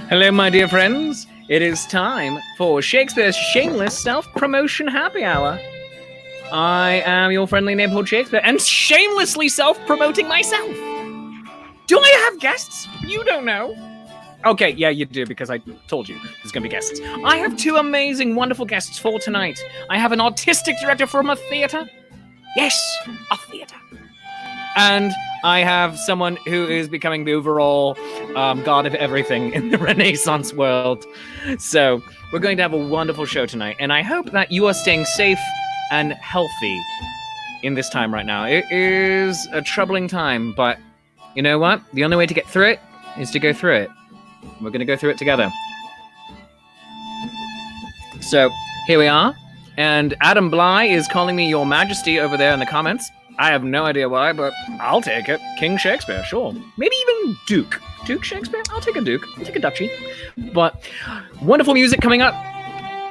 Hello, my dear friends. It is time for Shakespeare's Shameless Self-Promotion Happy Hour. I am your friendly neighborhood Shakespeare, and shamelessly self-promoting myself. Do I have guests? You don't know. Okay, yeah, you do, because I told you there's going to be guests. I have two amazing, wonderful guests for tonight. I have an artistic director from a theater. Yes, a theater. And I have someone who is becoming the overall god of everything in the Renaissance world. So we're going to have a wonderful show tonight, and I hope that you are staying safe and healthy in this time right now. It is a troubling time, but you know what? The only way to get through it is to go through it. We're going to go through it together. So here we are, and Adam Bly is calling me Your Majesty over there in the comments. I have no idea why, but I'll take it. King Shakespeare, sure. Maybe even Duke. Duke Shakespeare? I'll take a Duke. I'll take a duchy. But wonderful music coming up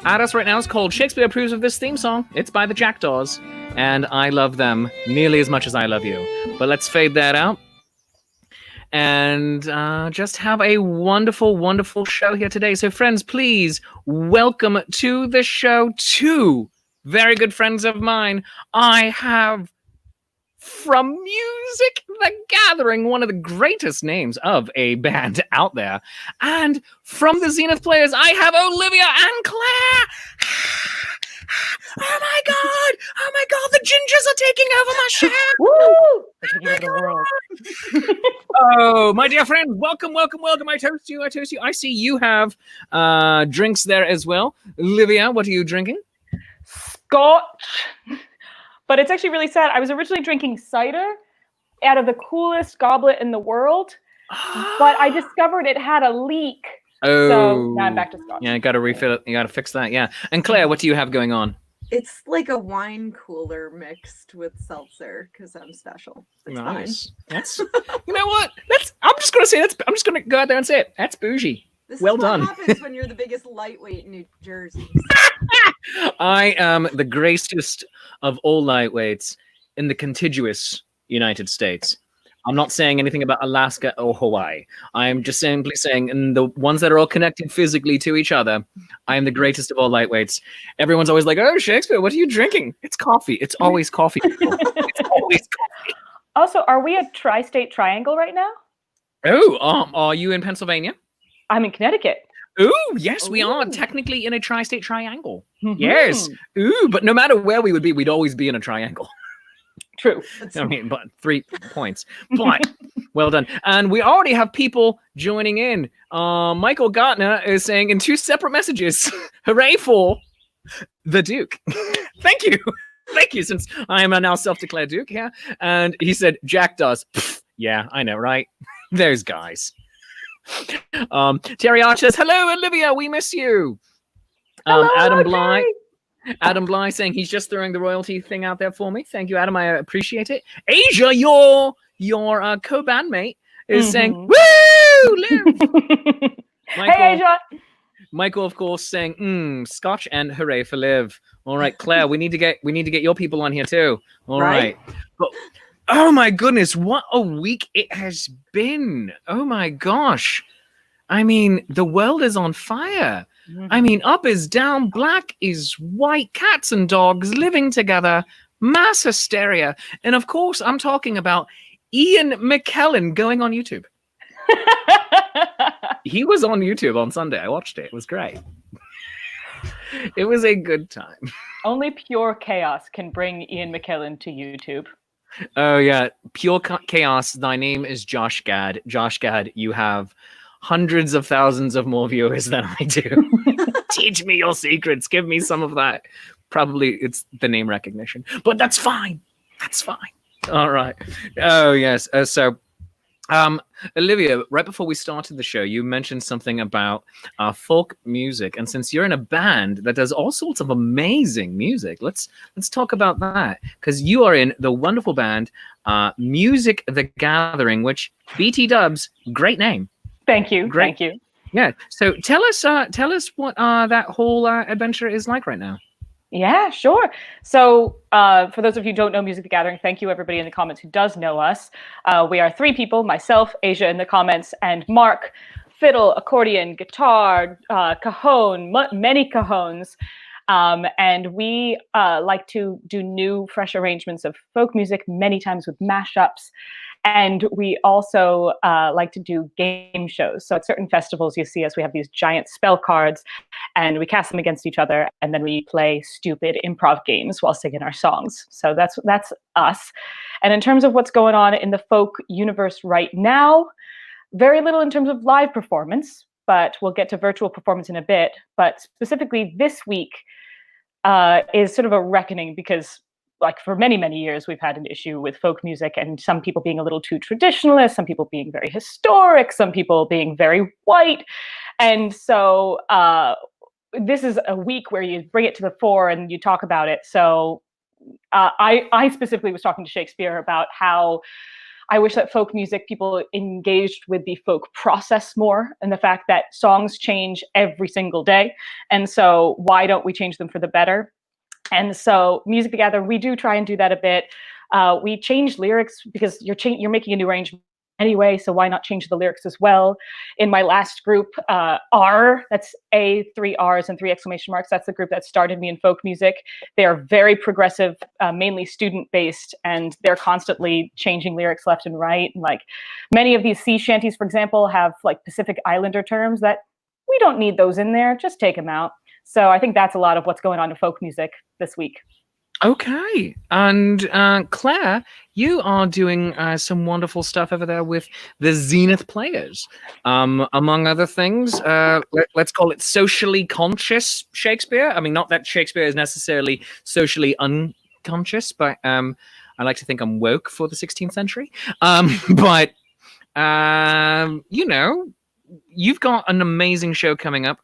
at us right now. It's called Shakespeare Approves of This Theme Song. It's by the Jackdaws, and I love them nearly as much as I love you. But let's fade that out and just have a wonderful, wonderful show here today. So friends, please welcome to the show two very good friends of mine. I have from Music the Gathering, one of the greatest names of a band out there. And from the Zenith Players, I have Olivia and Claire. Oh my god! Oh my god, the gingers are taking over my show! Woo! They're taking over the world. Oh, my dear friend, welcome, welcome, welcome. I toast you, I toast you. I see you have drinks there as well. Olivia, what are you drinking? Scotch. But it's actually really sad. I was originally drinking cider out of the coolest goblet in the world, but I discovered it had a leak. Oh. So now I'm back to scotch. Yeah, you got to refill it. You got to fix that, yeah. And Claire, what do you have going on? It's like a wine cooler mixed with seltzer because I'm special. It's Nice. fine. That's, you know what? I'm just going to say I'm just going to go out there and say it. That's bougie. This Well is done. what happens when you're the biggest lightweight in New Jersey. I am the greatest of all lightweights in the contiguous United States. I'm not saying anything about Alaska or Hawaii. I'm just simply saying, in the ones that are all connected physically to each other, I am the greatest of all lightweights. Everyone's always like, oh, Shakespeare, what are you drinking? It's coffee. It's always coffee. It's always coffee. Also, are we a tri-state triangle right now? Oh, are you in Pennsylvania? I'm in Connecticut. Ooh, yes, we are technically in a tri-state triangle. Yes. Ooh, but no matter where we would be, we'd always be in a triangle. True. I mean, but 3 points. But well done. And we already have people joining in. Michael Gartner is saying in 2 separate messages, hooray for the Duke. Thank you. Thank you, since I am a now self-declared Duke here. And he said, Jack does. Yeah, I know, right? Those guys. Terry Archer says, hello, Olivia, we miss you. Hello, Adam Bly saying he's just throwing the royalty thing out there for me. Thank you, Adam. I appreciate it. Asia, your co-bandmate, is saying, woo, Liv. Hey, Asia. Michael, of course, saying, Scotch and hooray for Liv. All right, Claire, we need to get your people on here too. All right. But, oh my goodness, what a week it has been. Oh my gosh. I mean, the world is on fire. I mean, up is down, black is white, cats and dogs living together, mass hysteria. And of course, I'm talking about Ian McKellen going on YouTube. He was on YouTube on Sunday. I watched it. It was great. It was a good time. Only pure chaos can bring Ian McKellen to YouTube. Oh, yeah. Pure chaos. Thy name is Josh Gad. Josh Gad, you have hundreds of thousands of more viewers than I do. Teach me your secrets. Give me some of that. Probably it's the name recognition, but that's fine. That's fine. All right. Oh, yes. Olivia, right before we started the show, you mentioned something about folk music. And since you're in a band that does all sorts of amazing music, let's talk about that. Because you are in the wonderful band, Music the Gathering, which BT Dubs, great name. Thank you. Great. Thank you. Yeah. So tell us what that whole adventure is like right now. Yeah, sure. So for those of you who don't know Music the Gathering, thank you everybody in the comments who does know us. We are 3 people, myself, Asia in the comments, and Mark fiddle, accordion, guitar, cajon, many cajones. And we like to do new, fresh arrangements of folk music, many times with mashups. And we also like to do game shows. So at certain festivals, you see us, we have these giant spell cards and we cast them against each other. And then we play stupid improv games while singing our songs. So that's us. And in terms of what's going on in the folk universe right now, very little in terms of live performance, but we'll get to virtual performance in a bit. But specifically this week is sort of a reckoning because like for many, many years, we've had an issue with folk music and some people being a little too traditionalist, some people being very historic, some people being very white. And so this is a week where you bring it to the fore and you talk about it. So I specifically was talking to Shakespeare about how I wish that folk music people engaged with the folk process more and the fact that songs change every single day. And so why don't we change them for the better? And so Music Together, we do try and do that a bit. We change lyrics because you're making a new arrangement anyway, so why not change the lyrics as well? In my last group, R, that's A, 3 R's and 3 exclamation marks. That's the group that started me in folk music. They are very progressive, mainly student-based, and they're constantly changing lyrics left and right. And like many of these sea shanties, for example, have like Pacific Islander terms that we don't need those in there. Just take them out. So I think that's a lot of what's going on in folk music this week. Okay. And Claire, you are doing some wonderful stuff over there with the Zenith Players. Among other things, let's call it socially conscious Shakespeare. I mean, not that Shakespeare is necessarily socially unconscious, but I like to think I'm woke for the 16th century. But, you know, you've got an amazing show coming up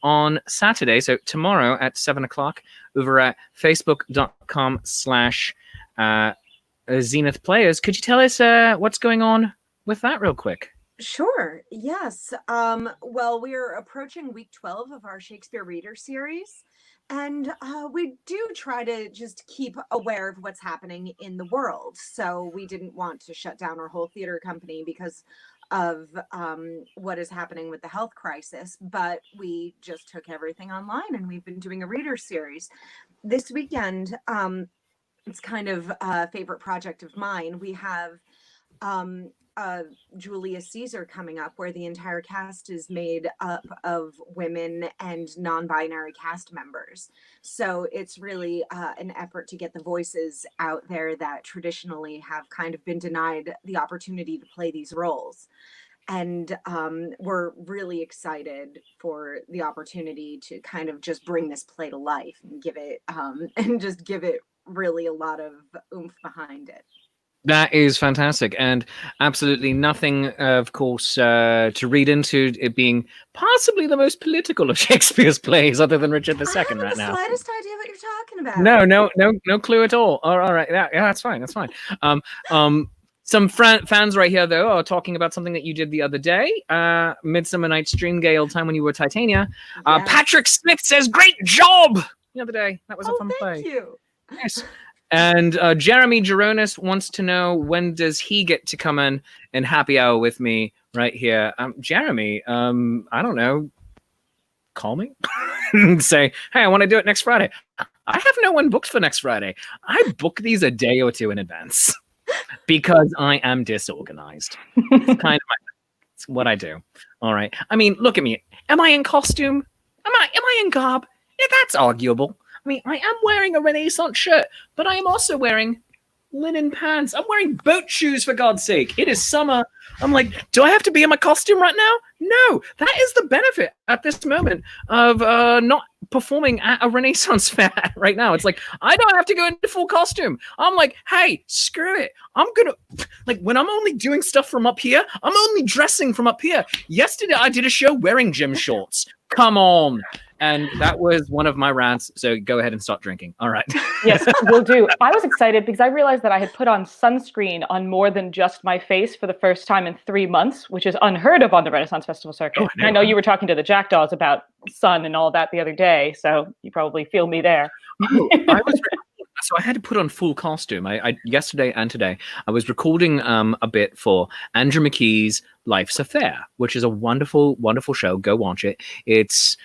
on Saturday, so tomorrow at 7 o'clock over at facebook.com/Zenith Players. Could you tell us what's going on with that real quick? Sure. Yes. Well, we're approaching week 12 of our Shakespeare Reader series. And we do try to just keep aware of what's happening in the world. So we didn't want to shut down our whole theater company because of what is happening with the health crisis, but we just took everything online and we've been doing a reader series. This weekend, it's kind of a favorite project of mine. We have Julius Caesar coming up, where the entire cast is made up of women and non-binary cast members. So it's really an effort to get the voices out there that traditionally have kind of been denied the opportunity to play these roles. And we're really excited for the opportunity to kind of just bring this play to life and give it really a lot of oomph behind it. That is fantastic, and absolutely nothing, of course, to read into it being possibly the most political of Shakespeare's plays, other than Richard II right now. I haven't the slightest idea what you're talking about. No clue at all. All right, yeah, that's fine. Some fans right here, though, are talking about something that you did the other day, Midsummer Night's Dream, Gay Old Time when you were Titania. Yes. Patrick Smith says, "Great job!" the other day. That was a fun play. Thank you. Yes. And Jeremy Geronis wants to know, when does he get to come in and happy hour with me right here? Jeremy, I don't know, call me and say, hey, I want to do it next Friday. I have no one booked for next Friday. I book these a day or two in advance because I am disorganized. It's it's what I do. All right. I mean, look at me. Am I in costume? Am I in garb? Yeah, that's arguable. I mean, I am wearing a Renaissance shirt, but I am also wearing linen pants. I'm wearing boat shoes, for God's sake. It is summer. I'm like, do I have to be in my costume right now? No, that is the benefit at this moment of not performing at a Renaissance fair right now. It's like, I don't have to go into full costume. I'm like, hey, screw it. I'm gonna, like, when I'm only doing stuff from up here, I'm only dressing from up here. Yesterday, I did a show wearing gym shorts. Come on. And that was one of my rants. So go ahead and start drinking. All right. Yes, we'll do. I was excited because I realized that I had put on sunscreen on more than just my face for the first time in 3 months, which is unheard of on the Renaissance Festival circuit. I know you were talking to the Jackdaws about sun and all that the other day, so you probably feel me there. so I had to put on full costume. I yesterday and today I was recording a bit for Andrew McKee's Life's a Fair, which is a wonderful, wonderful show. Go watch it. It's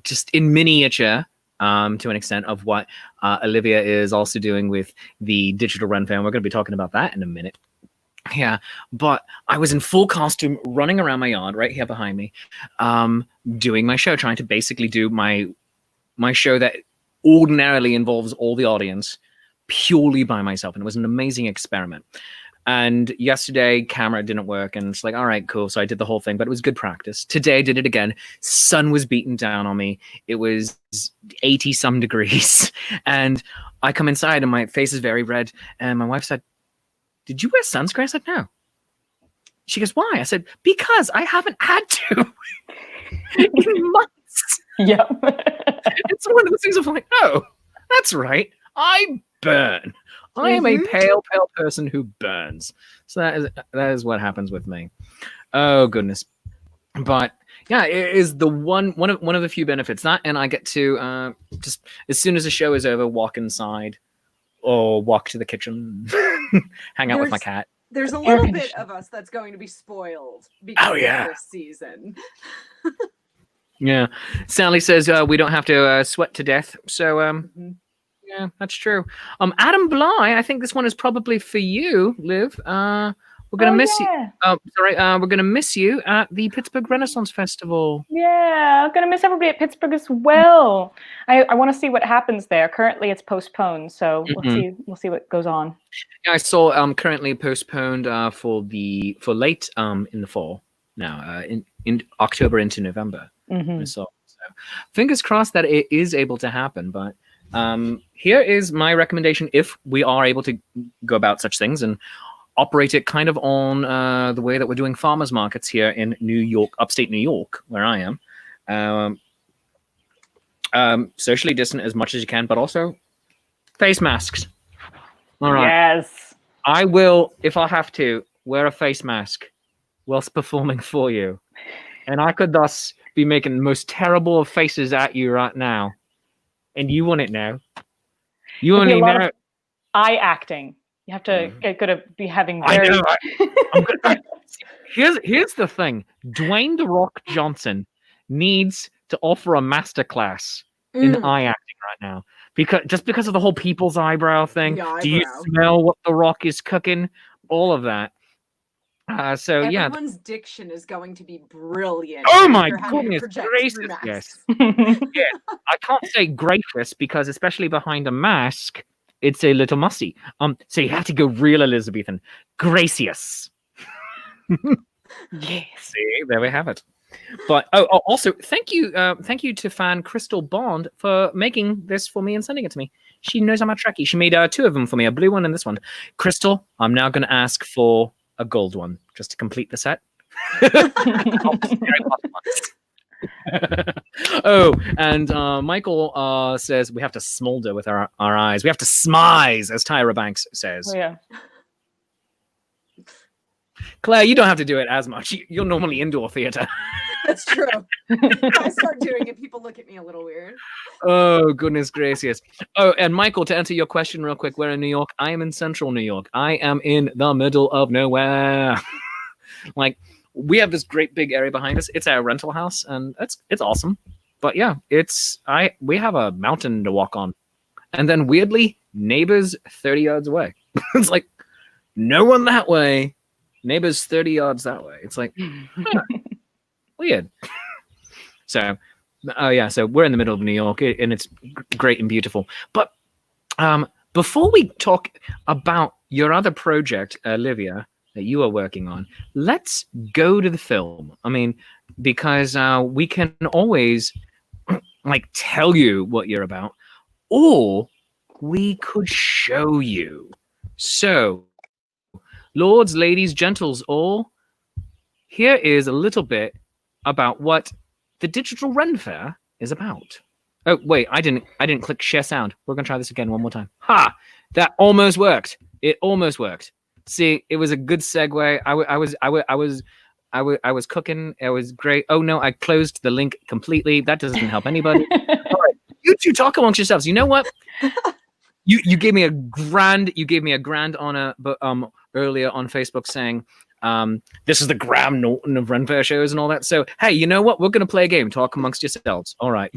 just in miniature to an extent of what Olivia is also doing with the Digital Ren Faire. We're going to be talking about that in a minute. Yeah, but I was in full costume running around my yard right here behind me, doing my show, trying to basically do my show that ordinarily involves all the audience purely by myself. And it was an amazing experiment. And yesterday, camera didn't work. And it's like, all right, cool. So I did the whole thing, but it was good practice. Today, I did it again. Sun was beating down on me. It was 80 some degrees. And I come inside and my face is very red. And my wife said, did you wear sunscreen? I said, no. She goes, why? I said, because I haven't had to in months. Yeah. It's one of those things of like, oh, that's right. I burn. I am a pale person who burns. So that is what happens with me. Oh, goodness. But yeah, it is the one of the few benefits. That, and I get to just, as soon as the show is over, walk inside or walk to the kitchen, hang out with my cat. There's a little bit of us that's going to be spoiled because of this season. Yeah. Sally says we don't have to sweat to death. So yeah, that's true. Adam Bly, I think this one is probably for you, Liv. We're gonna miss you. We're gonna miss you at the Pittsburgh Renaissance Festival. Yeah, I'm gonna miss everybody at Pittsburgh as well. I want to see what happens there. Currently, it's postponed, so we'll see what goes on. Yeah, I saw currently postponed for late in the fall now, in October into November. I saw. So fingers crossed that it is able to happen. But here is my recommendation: if we are able to go about such things and operate it kind of on the way that we're doing farmers markets here in New York, upstate New York, where I am. Socially distant as much as you can, but also face masks. All right. Yes. I will, if I have to, wear a face mask whilst performing for you. And I could thus be making the most terrible of faces at you right now. And you want it now. You want it now. Eye acting. You have to get good at having very... Here's the thing. Dwayne "The Rock" Johnson needs to offer a masterclass in eye acting right now. Because of the whole people's eyebrow thing. Do you smell what The Rock is cooking? All of that. Everyone's diction is going to be brilliant. Oh my goodness gracious, yes. Yeah, I can't say gracious because especially behind a mask, it's a little musty. So you have to go real Elizabethan. Gracious. Yes. See, there we have it. But also thank you to fan Crystal Bond for making this for me and sending it to me. She knows I'm a Trekkie. She made two of them for me, a blue one and this one. Crystal, I'm now going to ask for a gold one just to complete the set. Oh, and Michael says we have to smolder with our eyes. We have to smize, as Tyra Banks says. Oh, yeah. Claire, you don't have to do it as much. You're normally indoor theater. That's true. I start doing it, people look at me a little weird. Oh, goodness gracious. Oh, and Michael, to answer your question real quick, we're in New York. I am in central New York. I am in the middle of nowhere. Like, we have this great big area behind us. It's our rental house, and it's awesome. But yeah, we have a mountain to walk on. And then weirdly, neighbors 30 yards away. It's like, no one that way. Neighbors 30 yards that way. It's like, weird. So, so we're in the middle of New York, and it's great and beautiful. But before we talk about your other project, Olivia, that you are working on, let's go to the film. I mean, because we can always like tell you what you're about, or we could show you. So, lords, ladies, gentles, all, here is a little bit about what the Digital Ren Faire is about. Oh, wait, I didn't click share sound. We're going to try this again one more time. Ha! That almost worked. It almost worked. See, it was a good segue. I was cooking. It was great. Oh, no, I closed the link completely. That doesn't help anybody. All right, you two talk amongst yourselves. You know what? You gave me a grand honor, but earlier on Facebook saying this is the Graham Norton of Ren Faire shows and all that. So hey, you know what? We're gonna play a game. Talk amongst yourselves. All right.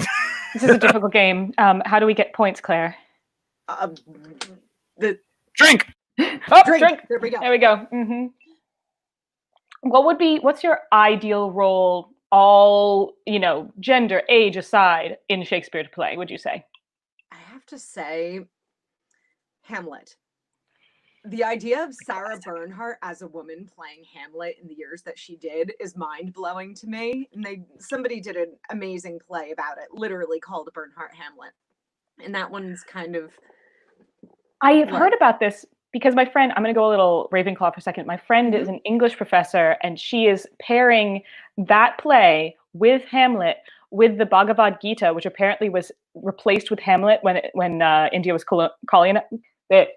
This is a difficult game. How do we get points, Claire? The Drink. Oh, drink. There we go. There we go. Mm-hmm. What's your ideal role, all, gender, age aside, in Shakespeare to play, would you say? I have to say Hamlet. The idea of Sarah Bernhardt as a woman playing Hamlet in the years that she did is mind-blowing to me. And somebody did an amazing play about it, literally called Bernhardt Hamlet. And that one's kind of... I have heard about this because my friend, I'm going to go a little Ravenclaw for a second. My friend is an English professor, and she is pairing that play with Hamlet with the Bhagavad Gita, which apparently was replaced with Hamlet when India was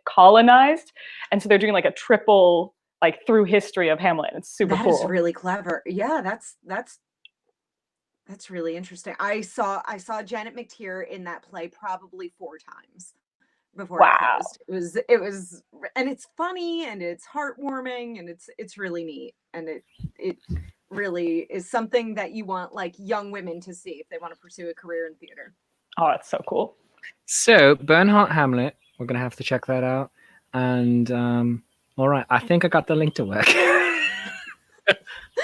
colonized. And so they're doing like a triple, like, through history of Hamlet. It's super cool. That is really clever. Yeah, that's really interesting. I saw Janet McTeer in that play probably 4 times before it closed. It was, and it's funny and it's heartwarming and it's really neat, and it really is something that you want, like, young women to see if they want to pursue a career in theater. Oh, that's so cool. So Bernhardt Hamlet, we're gonna have to check that out. And all right, I think I got the link to work.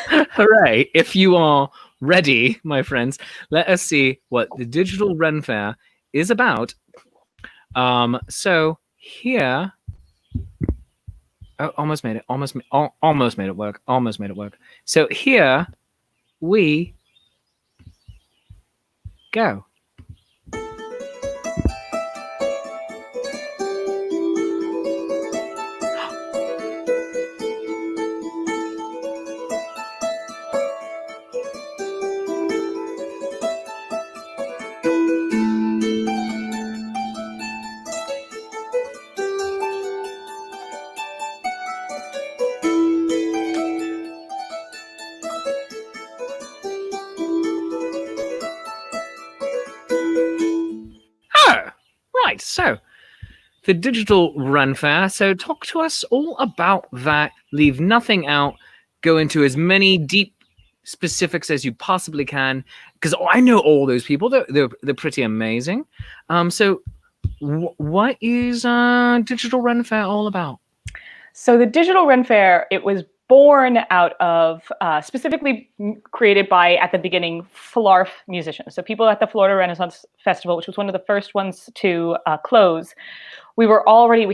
Hooray! If you are ready, my friends, let us see what the Digital Ren Faire is about. So here, almost made it work. So here we go. Right, so the Digital Ren Faire. So talk to us all about that. Leave nothing out. Go into as many deep specifics as you possibly can, because I know all those people. They're pretty amazing. So what is Digital Ren Faire all about? So the Digital Ren Faire, it was born out of, specifically created by, at the beginning, FLARF musicians. So people at the Florida Renaissance Festival, which was one of the first ones to close. We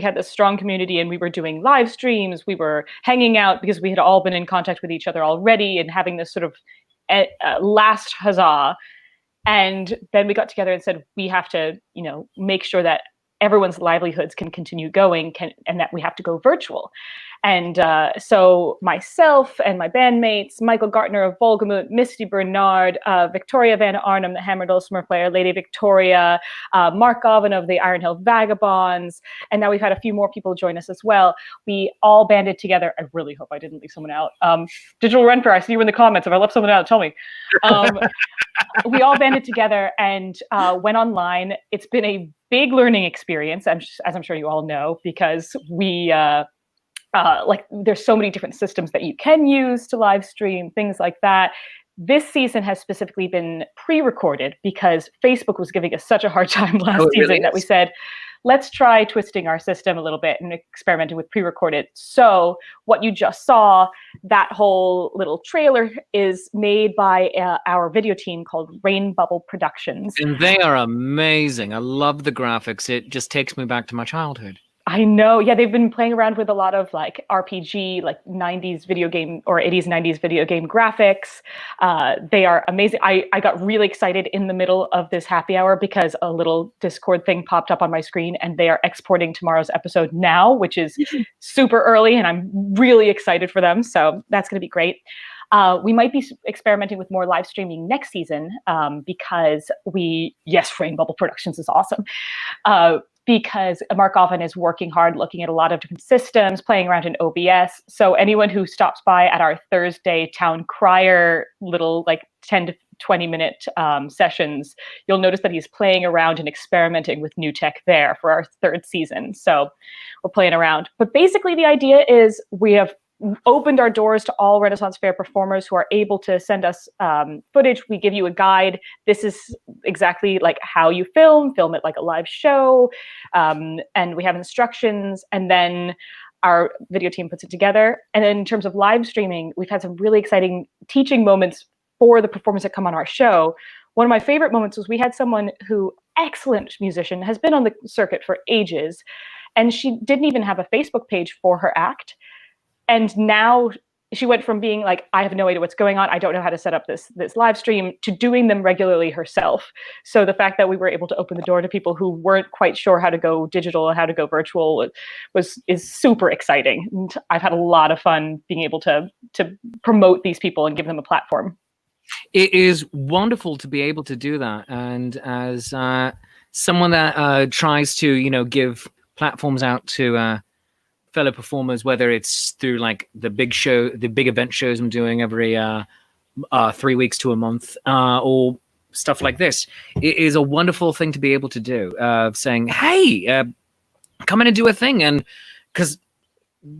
had this strong community, and we were doing live streams. We were hanging out because we had all been in contact with each other already and having this sort of last huzzah. And then we got together and said, we have to, make sure that everyone's livelihoods can continue going, and that we have to go virtual. And so myself and my bandmates, Michael Gartner of Volgamut, Misty Bernard, Victoria Van Arnhem, the hammer dulcimer player, Lady Victoria, Mark Govan of the Iron Hill Vagabonds, and now we've had a few more people join us as well. We all banded together. I really hope I didn't leave someone out. Digital Ren Faire, I see you in the comments. If I left someone out, tell me. We all banded together and went online. It's been a big learning experience, as I'm sure you all know, because we there's so many different systems that you can use to live stream, things like that. This season has specifically been pre-recorded because Facebook was giving us such a hard time last season that we said, let's try twisting our system a little bit and experimenting with pre-recorded. So what you just saw, that whole little trailer, is made by our video team called Rain Bubble Productions. And they are amazing. I love the graphics. It just takes me back to my childhood. I know. Yeah, they've been playing around with a lot of like RPG, like 90s video game or 80s, 90s video game graphics. They are amazing. I got really excited in the middle of this happy hour because a little Discord thing popped up on my screen, and they are exporting tomorrow's episode now, which is super early, and I'm really excited for them. So that's going to be great. We might be experimenting with more live streaming next season because Rain Bubble Productions is awesome. Because Mark Govan is working hard, looking at a lot of different systems, playing around in OBS. So anyone who stops by at our Thursday town crier little like 10 to 20-minute sessions, you'll notice that he's playing around and experimenting with new tech there for our 3rd season. So we're playing around. But basically the idea is we have opened our doors to all Renaissance Fair performers who are able to send us footage. We give you a guide. This is exactly like how you film it like a live show. And we have instructions, and then our video team puts it together. And then in terms of live streaming, we've had some really exciting teaching moments for the performers that come on our show. One of my favorite moments was we had someone who, excellent musician, has been on the circuit for ages, and she didn't even have a Facebook page for her act. And now she went from being like, I have no idea what's going on, I don't know how to set up this live stream, to doing them regularly herself. So the fact that we were able to open the door to people who weren't quite sure how to go digital, how to go virtual is super exciting. And I've had a lot of fun being able to promote these people and give them a platform. It is wonderful to be able to do that. And as someone that tries to, give platforms out to fellow performers, whether it's through like the big event shows I'm doing every 3 weeks to a month, or stuff like this, it is a wonderful thing to be able to do, saying, hey, come in and do a thing. And because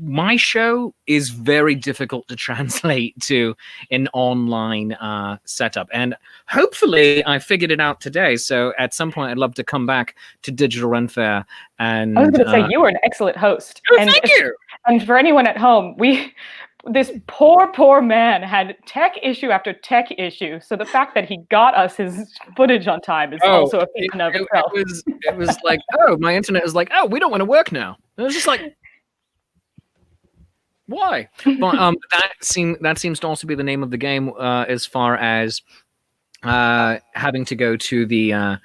my show is very difficult to translate to an online setup, and hopefully I figured it out today. So at some point I'd love to come back to Digital Ren Faire. And I was going to say, you were an excellent host. Oh, thank you. And for anyone at home, this poor man had tech issue after tech issue. So the fact that he got us his footage on time is also a feat in of itself. It was like, my internet is like, we don't want to work now. And it was just like, why? But that seems to also be the name of the game, as far as having to go to the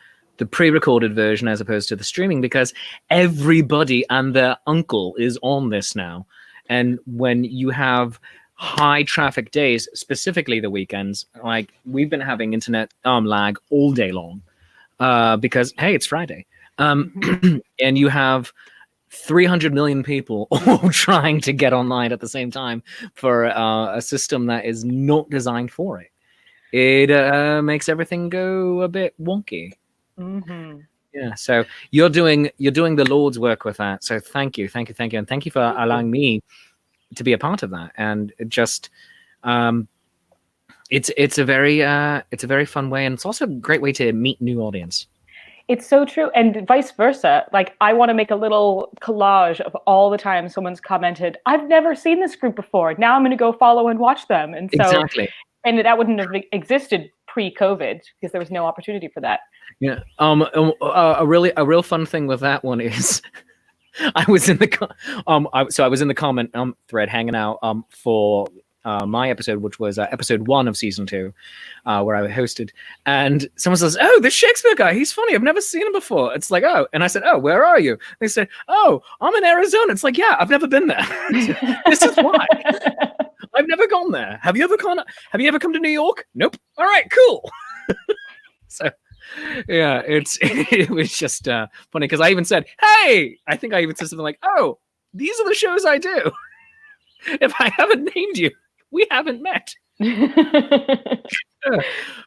pre-recorded version as opposed to the streaming, because everybody and their uncle is on this now. And when you have high traffic days, specifically the weekends, like we've been having internet lag all day long, because hey, it's Friday, and you have 300 million people all trying to get online at the same time for a system that is not designed for it. It makes everything go a bit wonky. Mm-hmm. Yeah, so you're doing the Lord's work with that. So thank you, and thank you for allowing me to be a part of that. And it just it's a very fun way, and it's also a great way to meet new audience. It's so true. And vice versa. Like, I want to make a little collage of all the time someone's commented, I've never seen this group before. Now I'm going to go follow and watch them. And so, exactly. And that wouldn't have existed pre-COVID because there was no opportunity for that. Yeah. A real fun thing with that one is I was in the comment thread hanging out for my episode, which was episode 1 of season 2, where I hosted, and someone says, "Oh, this Shakespeare guy, he's funny. I've never seen him before." It's like, "Oh," and I said, "Oh, where are you?" They said, "Oh, I'm in Arizona." It's like, "Yeah, I've never been there." This is why I've never gone there. Have you ever come to New York? Nope. All right, cool. So, yeah, it was just funny because I even said, "Hey," I think I even said something like, "Oh, these are the shows I do. If I haven't named you, we haven't met."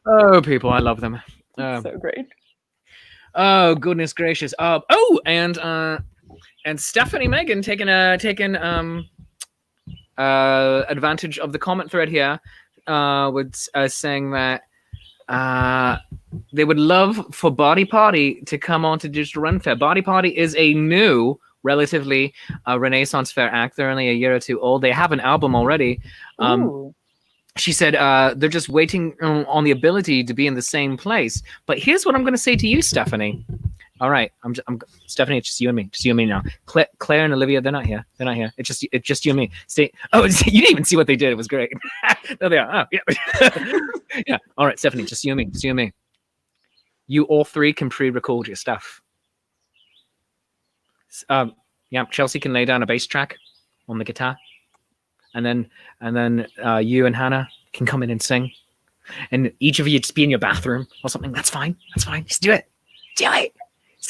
Oh, people, I love them. So great. Oh, goodness gracious. And Stephanie Megan taking advantage of the comment thread here, saying that they would love for Body Party to come on to Digital Ren Faire. Body Party is a new, relatively Renaissance Fair act. They're only a year or two old. They have an album already. She said they're just waiting on the ability to be in the same place. But here's what I'm going to say to you, Stephanie. All right, I'm Stephanie. It's just you and me. Just you and me now. Claire and Olivia, they're not here. It's just you and me. See, you didn't even see what they did. It was great. There they are. Oh, yeah. Yeah. All right, Stephanie, just you and me. Just you and me. You all three can pre-record your stuff. Yeah, Chelsea can lay down a bass track on the guitar, and then you and Hannah can come in and sing, and each of you just be in your bathroom or something. That's fine. Just do it.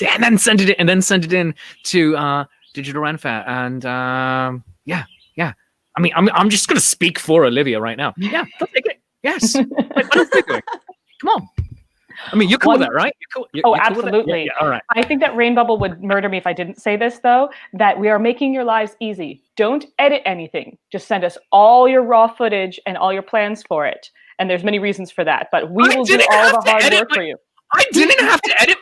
And then send it in to Digital Ren Faire. And yeah. I mean, I'm just gonna speak for Olivia right now. Yeah, they'll take it. Yes. What else are they doing? Come on. I mean, you're cool with that, right? You're cool. You're cool with that? Absolutely. Yeah, all right. I think that Rain Bubble would murder me if I didn't say this, though, that we are making your lives easy. Don't edit anything. Just send us all your raw footage and all your plans for it. And there's many reasons for that, but we will do all the hard work for you. I didn't have to edit.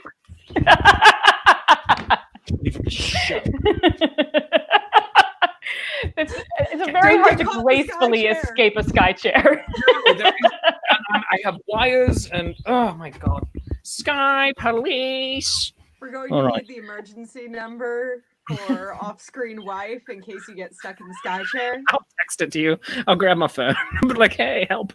It's very hard to gracefully escape a sky chair. I have wires and oh my god, Sky Police. We're going to need the emergency number for off-screen wife in case you get stuck in the sky chair. I'll text it to you. I'll grab my phone. I'll be like, hey, help.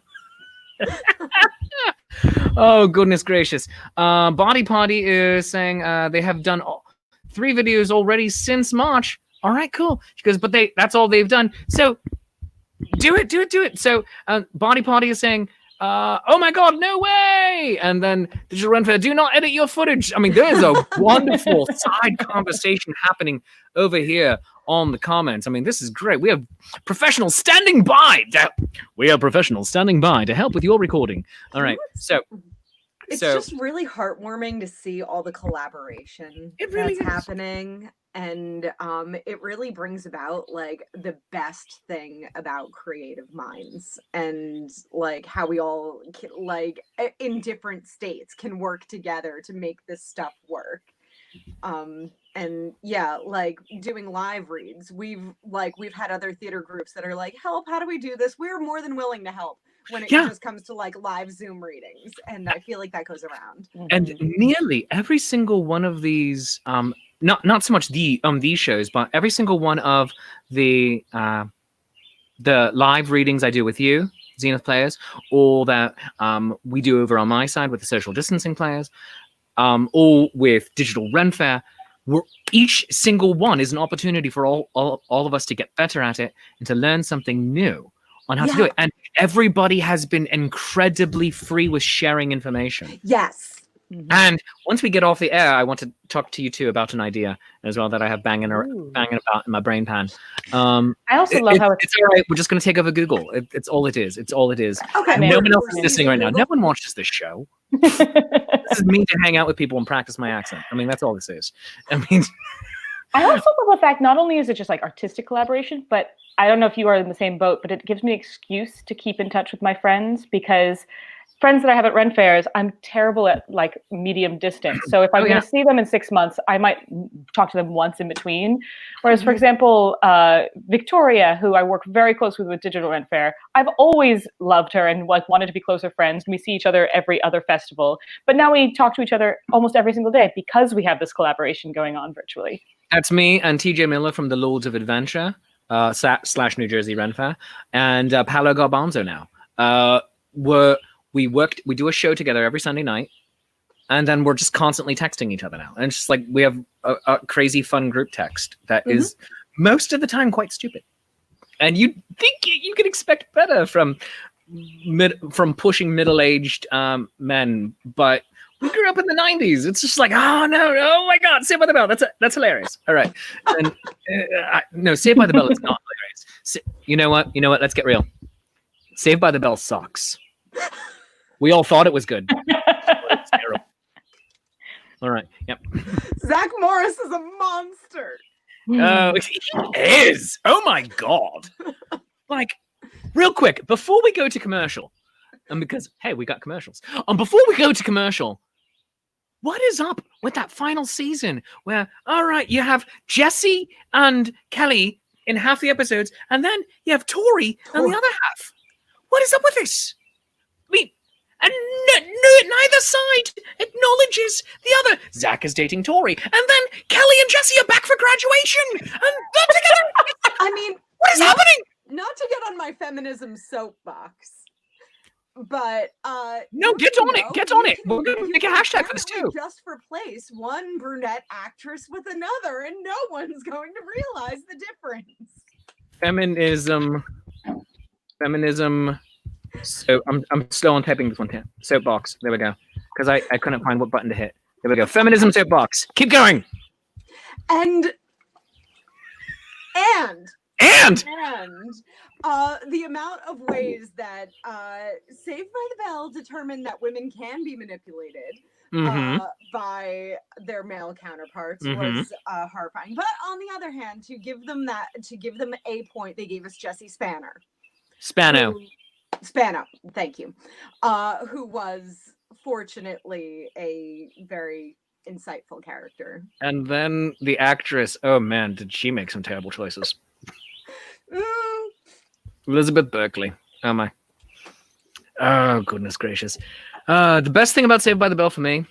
Oh goodness gracious. Body Party is saying they have done 3 videos already since March. All right, cool. She goes, but that's all they've done. So do it. So Body Party is saying, oh my god, no way. And then Digital Ren Faire, do not edit your footage. I mean, there's a wonderful side conversation happening over here on the comments. I mean, this is great. We have professionals standing by. We are professionals standing by to help with your recording. All right. So it's just really heartwarming to see all the collaboration that's happening. And it really brings about like the best thing about creative minds and like how we all like in different states can work together to make this stuff work. And yeah, like doing live reads, we've had other theater groups that are like, help, how do we do this? We're more than willing to help when it just comes to like live Zoom readings. And I feel like that goes around. And nearly every single one of these, not so much these shows, but every single one of the live readings I do with you, Zenith players, or that we do over on my side with the social distancing players, all with Digital Ren Faire, each single one is an opportunity for all of us to get better at it and to learn something new on how to do it. And everybody has been incredibly free with sharing information. Yes. And once we get off the air, I want to talk to you two about an idea as well that I have banging about in my brain pan. I also love how it's all right. We're just going to take over Google. It's all it is. It's all it is. Okay. No one else is listening right now. No one watches this show. This is me to hang out with people and practice my accent. I mean, that's all this is. I mean, I also love the fact not only is it just like artistic collaboration, but I don't know if you are in the same boat, but it gives me an excuse to keep in touch with my friends because friends that I have at Ren Fairs, I'm terrible at like medium distance. So if I'm going to see them in 6 months, I might talk to them once in between. Whereas, for example, Victoria, who I work very closely with Digital Ren Faire, I've always loved her and like wanted to be closer friends. We see each other every other festival, but now we talk to each other almost every single day because we have this collaboration going on virtually. That's me and TJ Miller from the Lords of Adventure / New Jersey Ren Faire, and Paolo Garbanzo now. We do a show together every Sunday night, and then we're just constantly texting each other now. And it's just like we have a crazy fun group text that is most of the time quite stupid. And you think you could expect better from pushing middle-aged men, but we grew up in the 90s. It's just like, oh no, oh my God, Saved by the Bell. That's hilarious. All right. And no, Saved by the Bell is not hilarious. You know what? Let's get real. Saved by the Bell sucks. We all thought it was good. It's terrible. All right. Yep. Zach Morris is a monster. Oh, he is. Oh my God. Like, real quick, before we go to commercial, and because, hey, we got commercials. Before we go to commercial, what is up with that final season where, all right, you have Jesse and Kelly in half the episodes, and then you have Tori in the other half? What is up with this? I mean, and neither side acknowledges the other. Zach is dating Tori, and then Kelly and Jesse are back for graduation, and they're together. I mean, what is happening? Not to get on my feminism soapbox, but no, get on it. We're gonna make a hashtag for this too. Just replace one brunette actress with another, and no one's going to realize the difference. Feminism. So I'm still on typing this one here. Soapbox. There we go. Because I couldn't find what button to hit. There we go. Feminism soapbox. Keep going. And And the amount of ways that Saved by the Bell determined that women can be manipulated by their male counterparts was horrifying. But on the other hand, to give them a point, they gave us Jesse Spano, thank you, who was fortunately a very insightful character. And then the actress, oh man, did she make some terrible choices. Elizabeth Berkley. Oh my. Oh, goodness gracious. The best thing about Saved by the Bell for me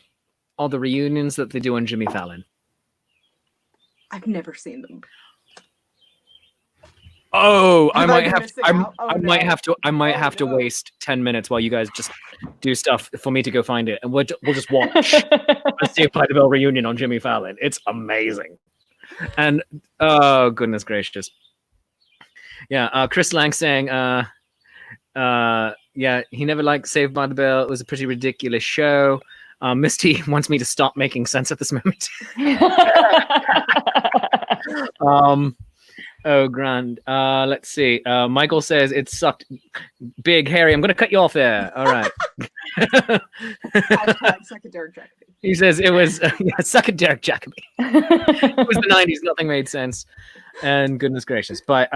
are the reunions that they do on Jimmy Fallon. I've never seen them. Oh, I might have to no. waste 10 minutes while you guys just do stuff for me to go find it, and we'll just watch a Saved by the Bell reunion on Jimmy Fallon. It's amazing. And oh, goodness gracious. Yeah, Chris Lang saying, yeah, he never liked Saved by the Bell. It was a pretty ridiculous show. Misty wants me to stop making sense at this moment. Oh, grand. Let's see. Michael says it sucked. Big Harry, I'm going to cut you off there. All right. Suck a Derek Jacobi. He says it was suck a Derek Jacobi. It was the 90s. Nothing made sense. And goodness gracious. But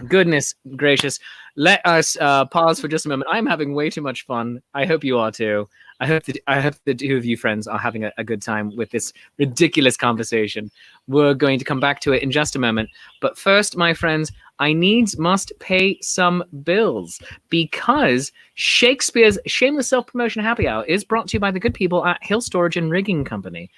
goodness gracious. Let us pause for just a moment. I'm having way too much fun. I hope you are too. I hope the two of you friends are having a good time with this ridiculous conversation. We're going to come back to it in just a moment. But first, my friends, I must pay some bills because Shakespeare's Shameless Self-Promotion Happy Hour is brought to you by the good people at Hill Storage and Rigging Company.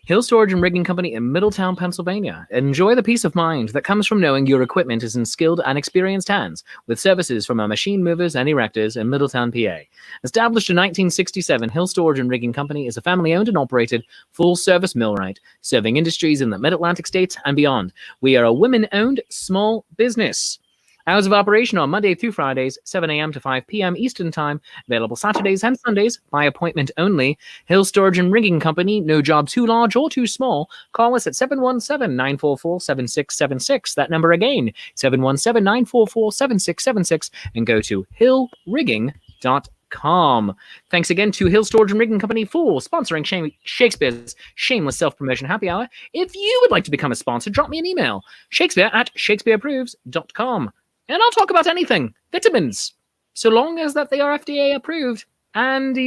Hill Storage and Rigging Company in Middletown, Pennsylvania. Enjoy the peace of mind that comes from knowing your equipment is in skilled and experienced hands, with services from our machine movers and erectors in Middletown, PA. Established in 1967, Hill Storage and Rigging Company is a family-owned and operated full-service millwright, serving industries in the Mid-Atlantic states and beyond. We are a women-owned small business. Hours of operation are Monday through Fridays, 7 a.m. to 5 p.m. Eastern Time. Available Saturdays and Sundays by appointment only. Hill Storage and Rigging Company. No job too large or too small. Call us at 717-944-7676. That number again, 717-944-7676. And go to hillrigging.com. Thanks again to Hill Storage and Rigging Company for sponsoring Shakespeare's Shameless Self-Promotion Happy Hour. If you would like to become a sponsor, drop me an email, shakespeare@shakespeareapproves.com. And I'll talk about anything. Vitamins. So long as that they are FDA approved and,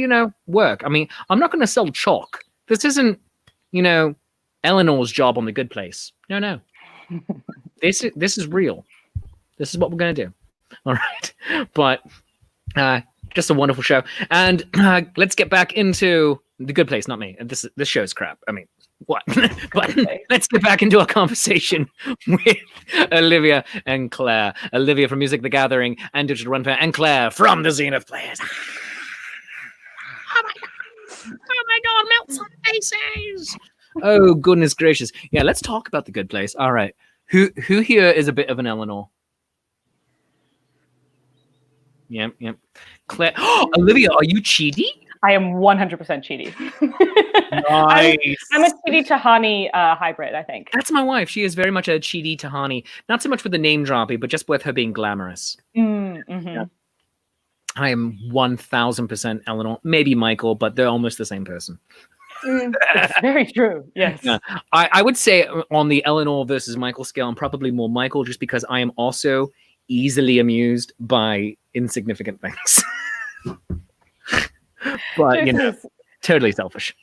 work. I mean, I'm not going to sell chalk. This isn't, Eleanor's job on The Good Place. No. This is real. This is what we're going to do. All right. But just a wonderful show. And let's get back into The Good Place, not me. This show's crap. I mean, what? But let's get back into our conversation with Olivia and Claire. Olivia from Music the Gathering and Digital Ren Faire, and Claire from the Zenith Players. Oh my God, melts on faces. Oh, goodness gracious. Yeah, let's talk about The Good Place. All right. Who here is a bit of an Eleanor? Yep. Claire. Olivia, are you cheaty? I am 100% cheaty. Nice. I'm a cheaty Tahani hybrid, I think. That's my wife. She is very much a cheaty Tahani. Not so much with the name dropping, but just with her being glamorous. Mm-hmm. Yeah. I am 1000% Eleanor. Maybe Michael, but they're almost the same person. It's very true. Yes. Yeah. I would say on the Eleanor versus Michael scale, I'm probably more Michael, just because I am also easily amused by insignificant things. But totally selfish.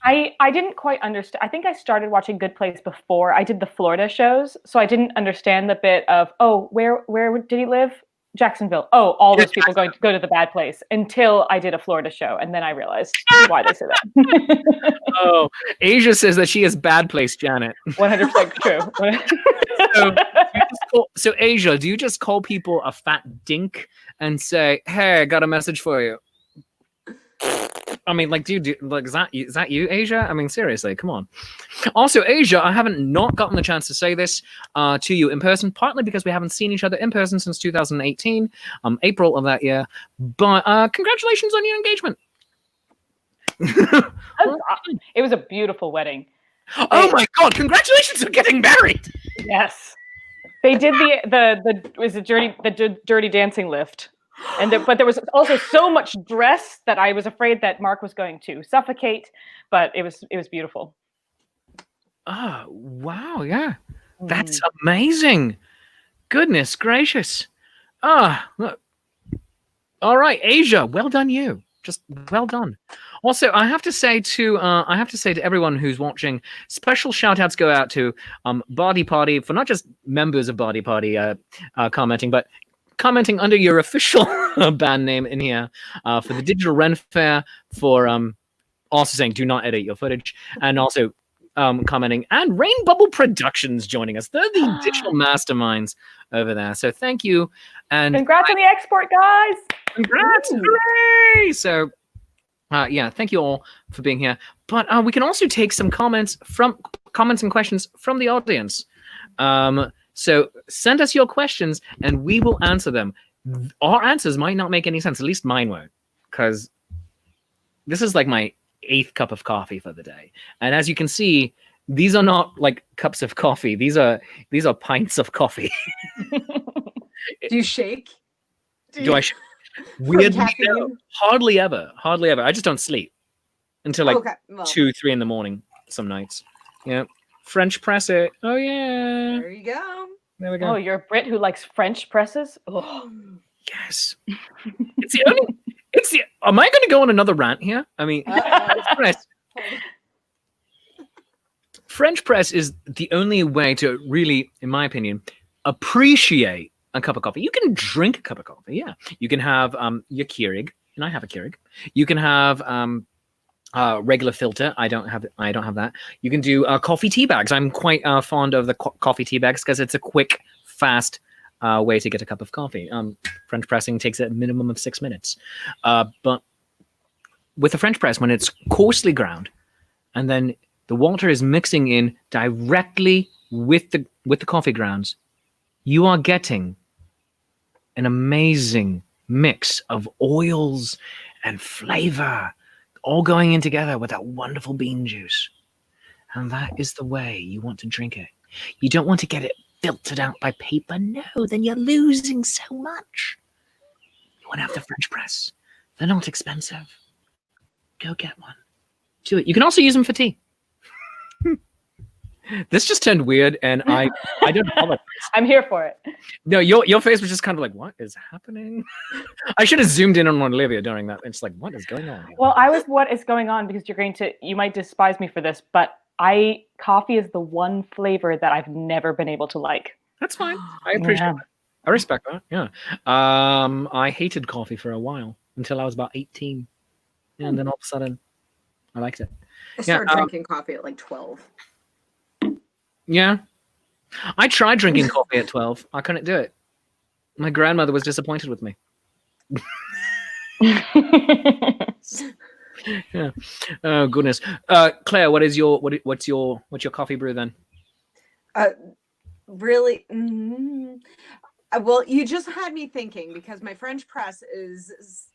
I didn't quite understand. I think I started watching Good Place before I did the Florida shows, so I didn't understand the bit of, where did he live? Jacksonville. Oh, all those people going to go to the bad place, until I did a Florida show, and then I realized why they say that. Asia says that she is bad place Janet. 100% true. So Asia, do you just call people a fat dink and say, "Hey, I got a message for you"? I mean, like, is that you, Asia? I mean, seriously, come on. Also, Asia, I haven't not gotten the chance to say this to you in person, partly because we haven't seen each other in person since 2018, April of that year. But congratulations on your engagement. It was a beautiful wedding. Oh my God! Congratulations on getting married. Yes. They did the dirty dancing lift, but there was also so much dress that I was afraid that Mark was going to suffocate. But it was beautiful. Oh wow, yeah, that's amazing. Goodness gracious. Look. All right, Asia, well done you. Just well done. Also, I have to say to everyone who's watching, special shout outs go out to Body Party for not just members of Body Party commenting, but commenting under your official band name in here, for the Digital Ren Faire, for also saying do not edit your footage, and also commenting, and Rain Bubble Productions joining us. They're the digital masterminds over there. So thank you. And congrats on the export, guys. Congrats. Hooray! So yeah, thank you all for being here. But we can also take some comments and questions from the audience. So send us your questions and we will answer them. Our answers might not make any sense, at least mine won't, because this is like my 8th cup of coffee for the day. And as you can see, these are not like cups of coffee. These are pints of coffee. Do you shake? Do I shake? Weirdly, no, hardly ever. I just don't sleep until like 2, 3 in the morning some nights. Yeah. French press it. Oh yeah. There you go. There we go. Oh, you're a Brit who likes French presses? Oh. Yes. It's the only. Am I going to go on another rant here? I mean, French press is the only way to really, in my opinion, appreciate a cup of coffee. You can drink a cup of coffee, yeah. You can have your Keurig, and I have a Keurig. You can have regular filter. I don't have that. You can do coffee tea bags. I'm quite fond of the coffee tea bags because it's a quick, fast way to get a cup of coffee. French pressing takes a minimum of 6 minutes. But with the French press, when it's coarsely ground, and then the water is mixing in directly with the coffee grounds, you are getting an amazing mix of oils and flavor all going in together with that wonderful bean juice. And that is the way you want to drink it. You don't want to get it filtered out by paper. No, then you're losing so much. You want to have the French press. They're not expensive. Go get one. Do it. You can also use them for tea. This just turned weird, and I don't know. I'm here for it. No, your face was just kind of like, what is happening? I should have zoomed in on Olivia during that. It's like, what is going on here? Well, I was what is going on because you might despise me for this, but coffee is the one flavor that I've never been able to like. That's fine. I appreciate that. I respect that. Yeah. I hated coffee for a while until I was about 18, and then all of a sudden, I liked it. I started drinking coffee at like 12. Yeah. I tried drinking coffee at 12. I couldn't do it. My grandmother was disappointed with me. Yeah. Oh goodness. Claire, what's your coffee brew then? Really? Well, you just had me thinking because my French press is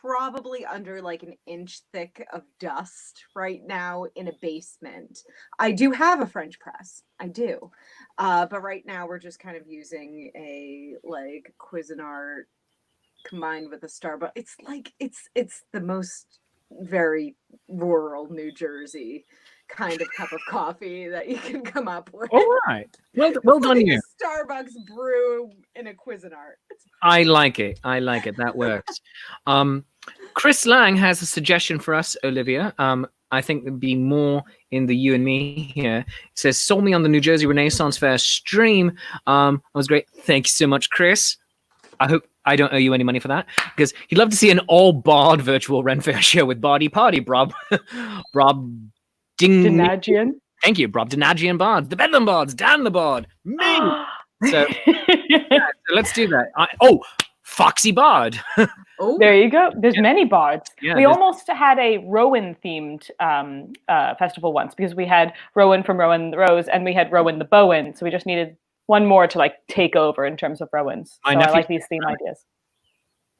probably under like an inch thick of dust right now in a basement. I do have a French press. I do. But right now we're just kind of using a like Cuisinart combined with a Starbucks. It's like it's the most very rural New Jersey kind of cup of coffee that you can come up with. All right. Well done, like you. Starbucks brew in a Cuisinart. I like it. That works. Chris Lang has a suggestion for us, Olivia. I think it'd be more in the you and me here. It says, "Sold me on the New Jersey Renaissance Fair stream. That was great. Thank you so much, Chris. I hope I don't owe you any money for that because he'd love to see an all-barred virtual Ren Fair show with Body Party, Rob Dinagian. Thank you, Rob Dinagian Bards, the Bedlam Bards, Dan the Bard, me. So, so let's do that. Foxy Bard. Oh, there you go. There's many bards. Yeah, we almost had a Rowan themed festival once because we had Rowan from Rowan the Rose and we had Rowan the Bowen. So we just needed one more to like take over in terms of Rowans. So I like these theme ideas.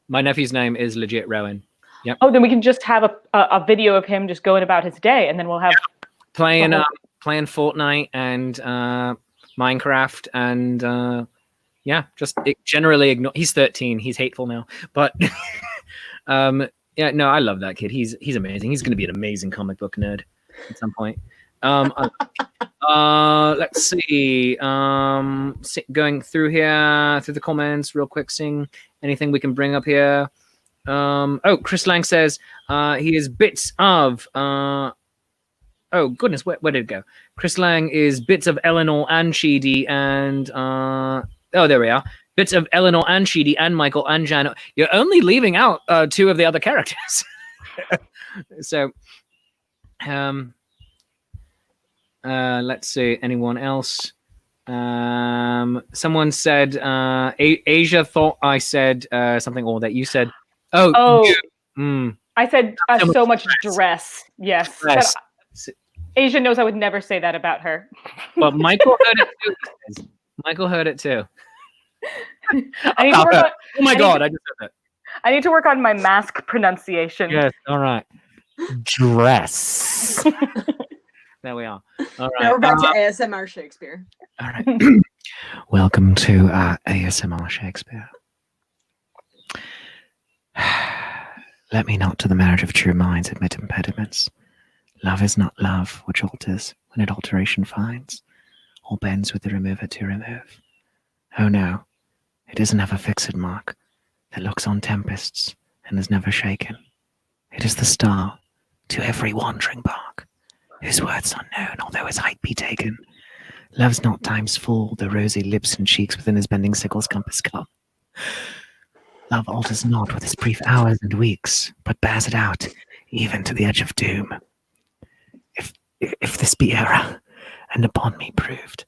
My nephew's name is legit Rowan. Yep. Oh, then we can just have a video of him just going about his day, and then we'll have playing Fortnite and Minecraft, and just generally ignore. He's 13. He's hateful now, but yeah, no, I love that kid. He's amazing. He's going to be an amazing comic book nerd at some point. Let's see. Going through here, through the comments real quick, seeing anything we can bring up here. Chris Lang says he is bits of oh goodness, where did it go? Chris Lang is bits of Eleanor and Sheedy, and there we are. Bits of Eleanor and Sheedy and Michael and Janet. You're only leaving out 2 of the other characters. So let's see, anyone else? Someone said Asia thought I said something, or that you said I said so much dress. Yes. Dress. Asia knows I would never say that about her. Well, Michael heard it too. Michael heard it too. I need to work on, oh my god, I just said that. I need to work on my mask pronunciation. Yes, all right. Dress. There we are. All right. Now we're back to ASMR Shakespeare. All right. Welcome to ASMR Shakespeare. Let me not to the marriage of true minds admit impediments. Love is not love which alters when it alteration finds, or bends with the remover to remove. Oh no, it is an ever fixed mark that looks on tempests and is never shaken. It is the star to every wandering bark, whose worth's unknown, although his height be taken. Love's not time's full, the rosy lips and cheeks within his bending sickle's compass come. Love alters not with his brief hours and weeks, but bears it out, even to the edge of doom. If this be error, and upon me proved,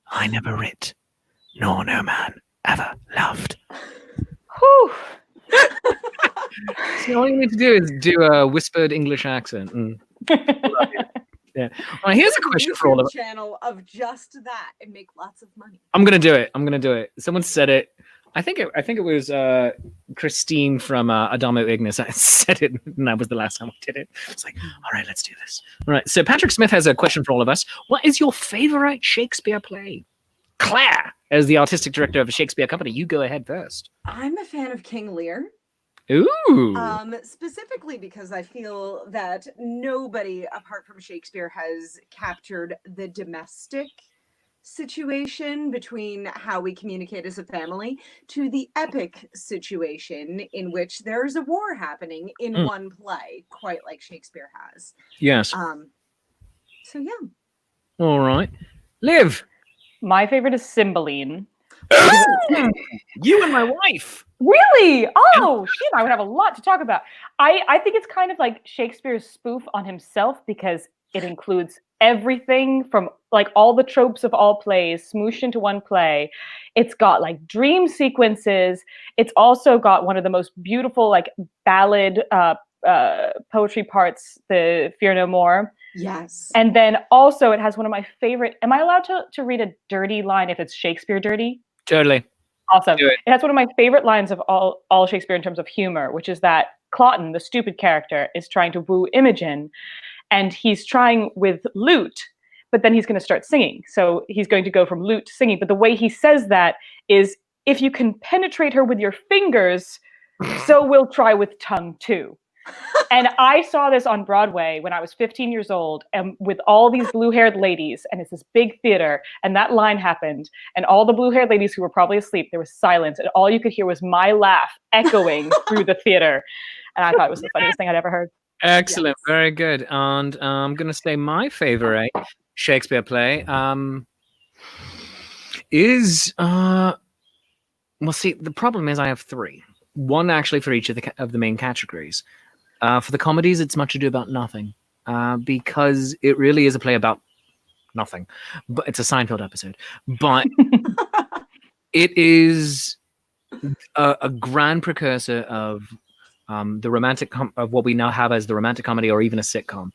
I never writ, nor no man ever loved. Whew. So all you need to do is do a whispered English accent. Yeah. Well, here's a question for all of us. Channel of just that and make lots of money. I'm gonna do it. Someone said it. I think it was Christine from Adamo Ignis. I said it, and that was the last time I did it. It's like, all right, let's do this. All right. So Patrick Smith has a question for all of us. What is your favorite Shakespeare play? Claire, as the artistic director of a Shakespeare company, you go ahead first. I'm a fan of King Lear. Ooh. Specifically because I feel that nobody apart from Shakespeare has captured the domestic situation between how we communicate as a family to the epic situation in which there's a war happening in one play, quite like Shakespeare has. Yes. So yeah. All right. Liv. My favorite is Cymbeline. You and my wife. Really? Oh, shit. I would have a lot to talk about. I think it's kind of like Shakespeare's spoof on himself because it includes everything from like all the tropes of all plays smooshed into one play. It's got like dream sequences. It's also got one of the most beautiful like ballad poetry parts, the Fear No More. Yes. And then also it has one of my favorite. Am I allowed to read a dirty line if it's Shakespeare dirty? Totally. Awesome. It has one of my favorite lines of all Shakespeare in terms of humor, which is that Cloten, the stupid character, is trying to woo Imogen, and he's trying with lute, but then he's going to start singing. So he's going to go from lute to singing. But the way he says that is, if you can penetrate her with your fingers, so we'll try with tongue too. And I saw this on Broadway when I was 15 years old, and with all these blue-haired ladies, and it's this big theater, and that line happened, and all the blue-haired ladies who were probably asleep, there was silence, and all you could hear was my laugh echoing through the theater. And I thought it was the funniest thing I'd ever heard. Excellent. Yes. Very good. And I'm going to say my favorite Shakespeare play is well, see, the problem is I have 3. One actually for each of the main categories. For the comedies, it's Much Ado About Nothing, because it really is a play about nothing. But it's a Seinfeld episode. But it is a grand precursor of the romantic of what we now have as the romantic comedy, or even a sitcom.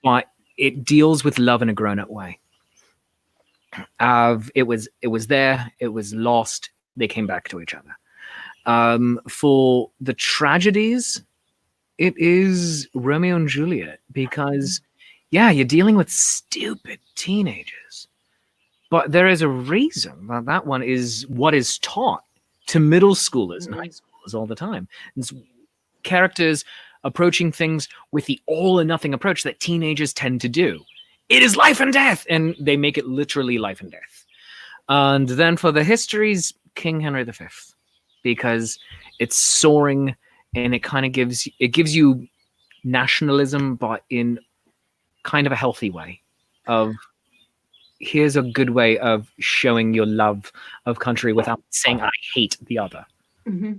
But it deals with love in a grown-up way. It was there, it was lost, they came back to each other. For the tragedies, it is Romeo and Juliet, because, yeah, you're dealing with stupid teenagers But there is a reason that that one is what is taught to middle schoolers and high schoolers all the time. It's characters approaching things with the all or nothing approach that teenagers tend to do. It is life and death, and they make it literally life and death. And then for the histories, King Henry V, because it's soaring and it kind of gives you nationalism, but in kind of a healthy way. Of here's a good way of showing your love of country without saying I hate the other. Mm-hmm.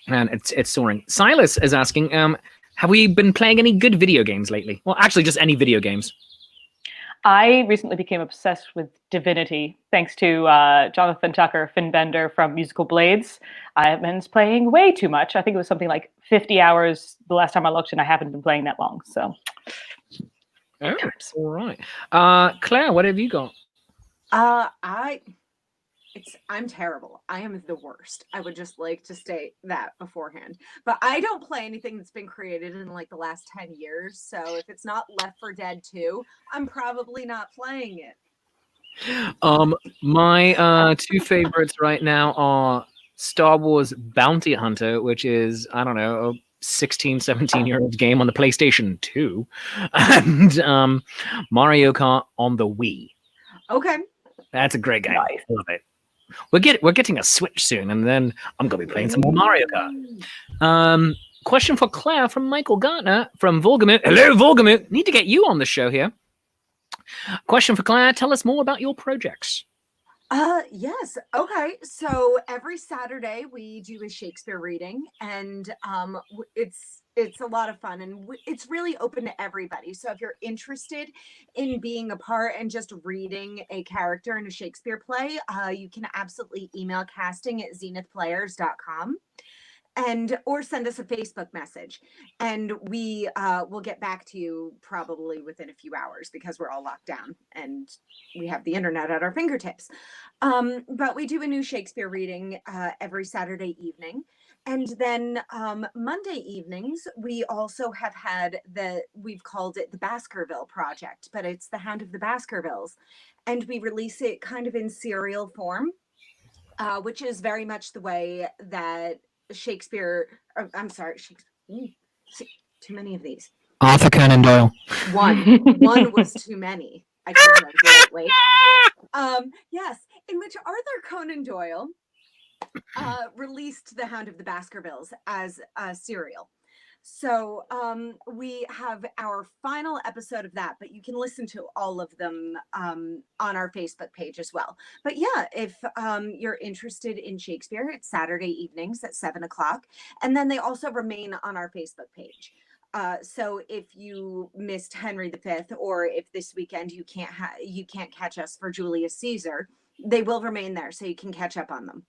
And it's soaring. Silas is asking, have we been playing any good video games lately? Well, actually, just any video games. I recently became obsessed with Divinity, thanks to Jonathan Tucker, Finn Bender from Musical Blades. I've been playing way too much. I think it was something like 50 hours the last time I looked, and I haven't been playing that long. So, oh, all right. Claire, what have you got? I'm terrible. I am the worst. I would just like to state that beforehand. But I don't play anything that's been created in like the last 10 years. So if it's not Left 4 Dead 2, I'm probably not playing it. My two favorites right now are Star Wars Bounty Hunter, which is, I don't know, a 16, 17-year-old game on the PlayStation 2, and Mario Kart on the Wii. Okay. That's a great game. Nice. I love it. We're getting a Switch soon, and then I'm gonna be playing some more Mario Kart. Question for Claire from Michael Gartner from Volgamut. Hello, Volgamut. Need to get you on the show here. Question for Claire. Tell us more about your projects. Yes. Okay. So every Saturday we do a Shakespeare reading, and it's a lot of fun, and it's really open to everybody. So if you're interested in being a part and just reading a character in a Shakespeare play, you can absolutely email casting@zenithplayers.com. Or send us a Facebook message, and we will get back to you probably within a few hours, because we're all locked down and we have the internet at our fingertips. But we do a new Shakespeare reading every Saturday evening. And then Monday evenings, we also have had we've called it the Baskerville Project, but it's the Hound of the Baskervilles. And we release it kind of in serial form, which is very much the way that Shakespeare, too many of these. Arthur Conan Doyle. One was too many. I couldn't remember politely. Yes, in which Arthur Conan Doyle released The Hound of the Baskervilles as a serial. So we have our final episode of that, but you can listen to all of them on our Facebook page as well. But yeah, if you're interested in Shakespeare, it's Saturday evenings at 7:00, and then they also remain on our Facebook page. So if you missed Henry V, or if this weekend you can't catch us for Julius Caesar, they will remain there, so you can catch up on them.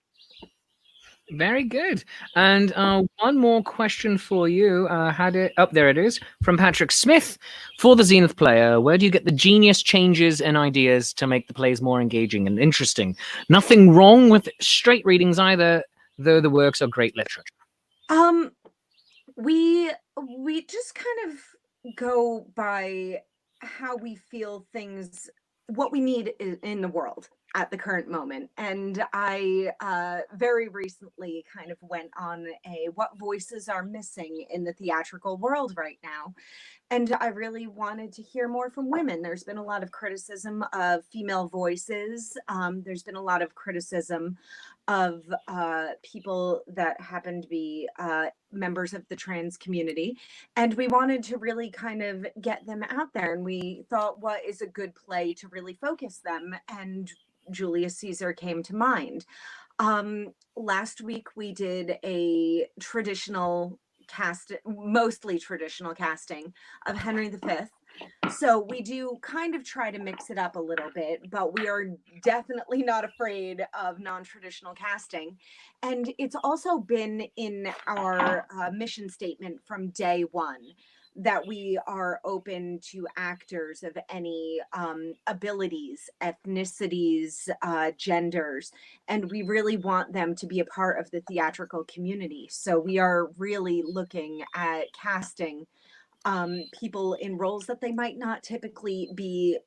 Very good. And one more question for you. There it is, from Patrick Smith. For the Zenith player, where do you get the genius changes and ideas to make the plays more engaging and interesting? Nothing wrong with straight readings either, though the works are great literature. We just kind of go by how we feel things, what we need in the world at the current moment. And I very recently kind of went on what voices are missing in the theatrical world right now. And I really wanted to hear more from women. There's been a lot of criticism of female voices. There's been a lot of criticism of people that happen to be members of the trans community. And we wanted to really kind of get them out there. And we thought, what is a good play to really focus them? And Julius Caesar came to mind. Last week we did a mostly traditional casting of Henry V. So we do kind of try to mix it up a little bit, but we are definitely not afraid of non-traditional casting. And it's also been in our mission statement from day one that we are open to actors of any abilities, ethnicities, genders, and we really want them to be a part of the theatrical community. So we are really looking at casting people in roles that they might not typically be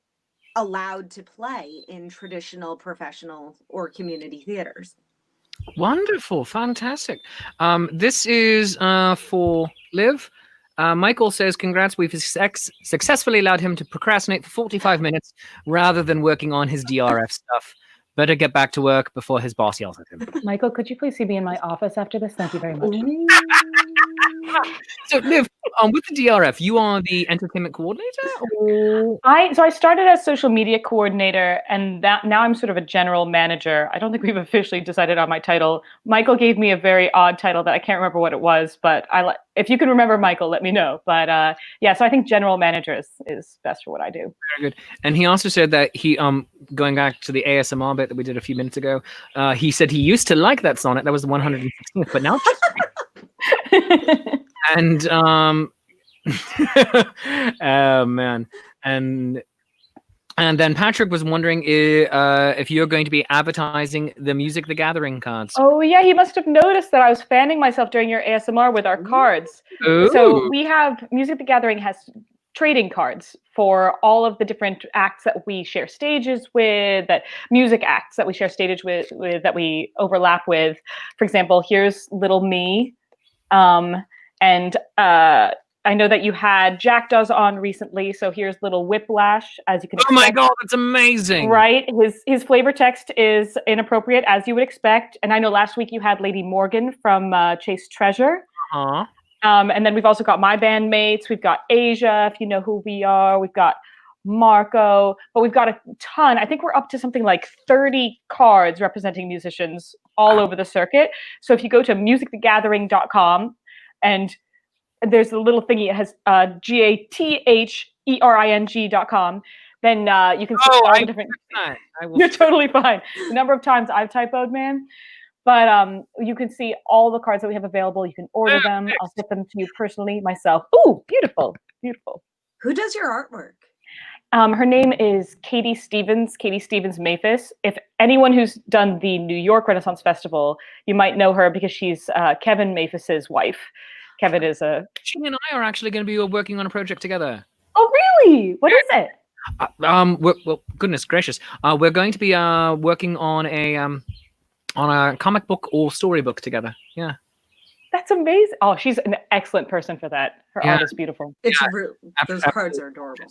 allowed to play in traditional, professional, or community theaters. Wonderful, fantastic. This is for Liv. Michael says, congrats, we've successfully allowed him to procrastinate for 45 minutes rather than working on his DRF stuff. Better get back to work before his boss yells at him. Michael, could you please see me in my office after this? Thank you very much. So, Liv, with the DRF, you are the entertainment coordinator? Or? I started as social media coordinator, and now I'm sort of a general manager. I don't think we've officially decided on my title. Michael gave me a very odd title that I can't remember what it was, but if you can remember Michael, let me know. But so I think general manager is best for what I do. Very good. And he also said that he, going back to the ASMR bit that we did a few minutes ago, he said he used to like that sonnet. That was the 116th, but now it's just... And oh man, and then Patrick was wondering if you're going to be advertising the Music the Gathering cards. Oh yeah, he must have noticed that I was fanning myself during your ASMR with our cards. Ooh. So we have Music the Gathering has trading cards for all of the different acts that we share stages with, that music acts that we share stages with that we overlap with. For example, here's Little Me. And I know that you had Jackdaws on recently, so here's Little Whiplash, as you can expect. Oh my god, that's amazing! Right? His flavor text is inappropriate, as you would expect. And I know last week you had Lady Morgan from Chase Treasure. Uh-huh. And then we've also got my bandmates. We've got Asia, if you know who we are. We've got Marco, but we've got a ton. I think we're up to something like 30 cards representing musicians all over the circuit. So if you go to musicthegathering.com, and there's a little thingy, it has GATHERING.com, then you can see all the different... You're totally fine. The number of times I've typoed, man. But you can see all the cards that we have available. You can order them. I'll ship them to you personally myself. Ooh, beautiful, beautiful. Who does your artwork? Her name is Katie Stevens Maphis. If anyone who's done the New York Renaissance Festival, you might know her because she's Kevin Maphis's wife. Kevin is a... She and I are actually going to be working on a project together. Oh, really? What is it? Well, goodness gracious. We're going to be working on a comic book or storybook together. Yeah. That's amazing. Oh, she's an excellent person for that. Her art is beautiful. It's rude. Those cards are adorable.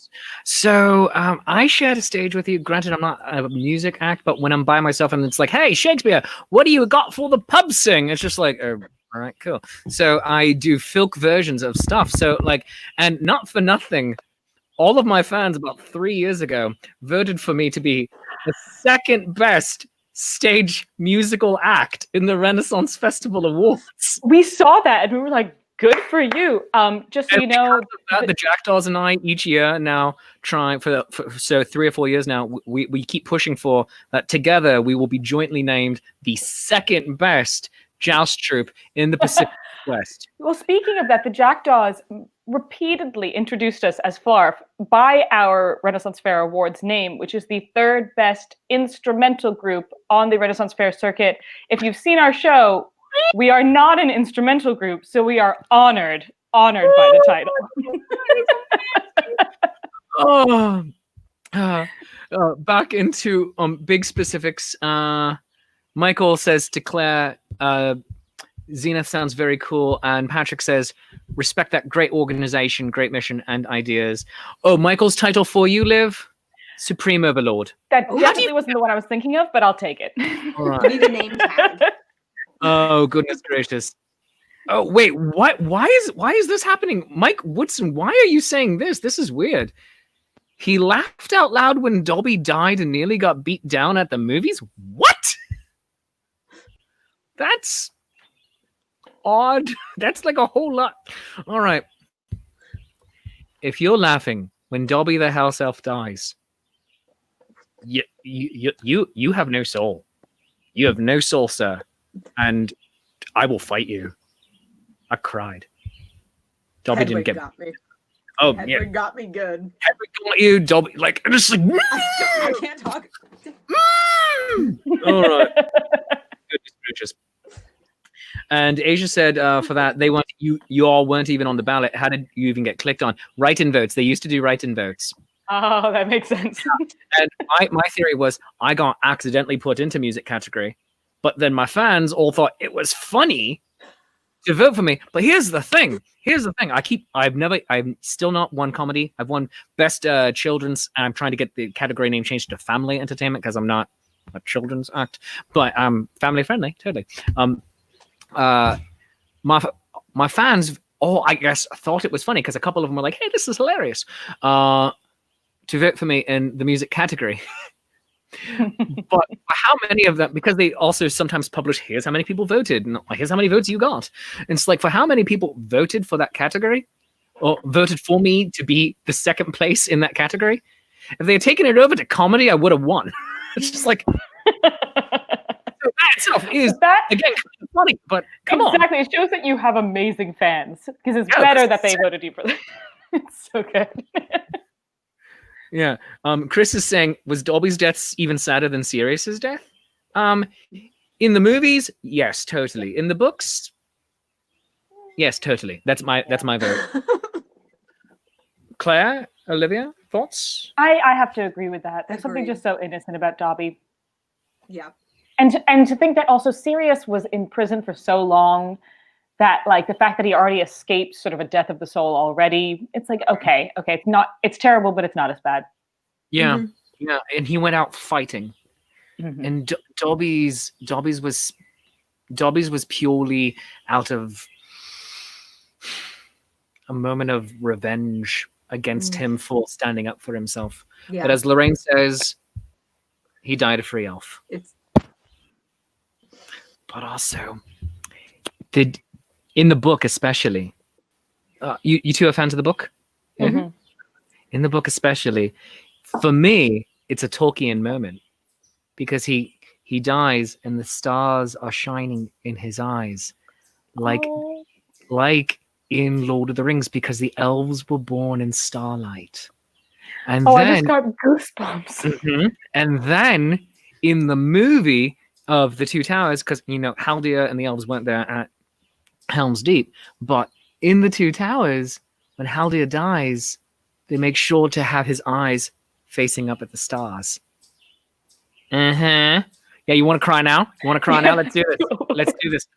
So I shared a stage with you. Granted, I'm not a music act, but when I'm by myself and it's like, hey, Shakespeare, what do you got for the pub sing? It's just like, oh, all right, cool. So I do filk versions of stuff. So and not for nothing, all of my fans about 3 years ago voted for me to be the second best stage musical act in the Renaissance Festival Awards. We saw that and we were like, good for you. Just so you know, the Jackdaws and I each year now trying for 3 or 4 years now, we keep pushing for that together. We will be jointly named the second best joust troupe in the Pacific West. Well, speaking of that, the Jackdaws repeatedly introduced us as FLARF by our Renaissance Fair Awards name, which is the third best instrumental group on the Renaissance Fair circuit. If you've seen our show, we are not an instrumental group, so we are honored by the title. Back into big specifics. Michael says to Claire, Zenith sounds very cool, and Patrick says, respect that great organization, great mission, and ideas. Oh, Michael's title for you, Liv? Supreme Overlord. That definitely wasn't the one I was thinking of, but I'll take it. All right. Need a name tag. Oh, goodness gracious. Oh, wait, what? Why is this happening? Mike Woodson, why are you saying this? This is weird. He laughed out loud when Dobby died and nearly got beat down at the movies? What? That's odd. That's like a whole lot. All right. If you're laughing when Dobby the house elf dies, you have no soul. You have no soul, sir. And I will fight you. I cried. Dobby Hedwig didn't get got me. Oh, Hedwig yeah. got me good. Hedwig got you, Dobby. Like, and it's like, I can't talk. all right. Goodness gracious. And Asia said for that, they weren't, you all weren't even on the ballot. How did you even get clicked on? Write-in votes. They used to do write-in votes. Oh, that makes sense. And my theory was I got accidentally put into music category, but then my fans all thought it was funny to vote for me. But here's the thing. I've still not won comedy. I've won best children's, and I'm trying to get the category name changed to family entertainment because I'm not a children's act, but I'm family friendly, totally. My fans all, I guess, thought it was funny because a couple of them were like, "Hey, this is hilarious," to vote for me in the music category. But how many of them? Because they also sometimes publish, "Here's how many people voted," and "Here's how many votes you got." And it's like, for how many people voted for that category, or voted for me to be the second place in that category? If they had taken it over to comedy, I would have won. It's just like. So that itself is again kind of funny, but come on. Exactly, it shows that you have amazing fans because it's better that they voted you for that. It's so good. Yeah. Chris is saying, was Dobby's death even sadder than Sirius's death? In the movies, yes, totally. In the books, yes, totally. That's my vote. Claire, Olivia, thoughts? I have to agree with that. There's something just so innocent about Dobby. Yeah. And to think that also Sirius was in prison for so long that like the fact that he already escaped sort of a death of the soul already, it's like, okay, it's terrible, but it's not as bad. Yeah. Mm-hmm. Yeah. And he went out fighting. Mm-hmm. And Dobby's was purely out of a moment of revenge against him for standing up for himself. Yeah. But as Lorraine says, he died a free elf. But also, in the book especially, you two are fans of the book? Mm-hmm. In the book especially, for me, it's a Tolkien moment because he dies and the stars are shining in his eyes like in Lord of the Rings, because the elves were born in starlight. And then, I just got goosebumps. And then in the movie of the Two Towers, because Haldir and the elves weren't there at Helm's Deep, but in the Two Towers, when Haldir dies, they make sure to have his eyes facing up at the stars. Yeah, you want to cry now? Let's do this.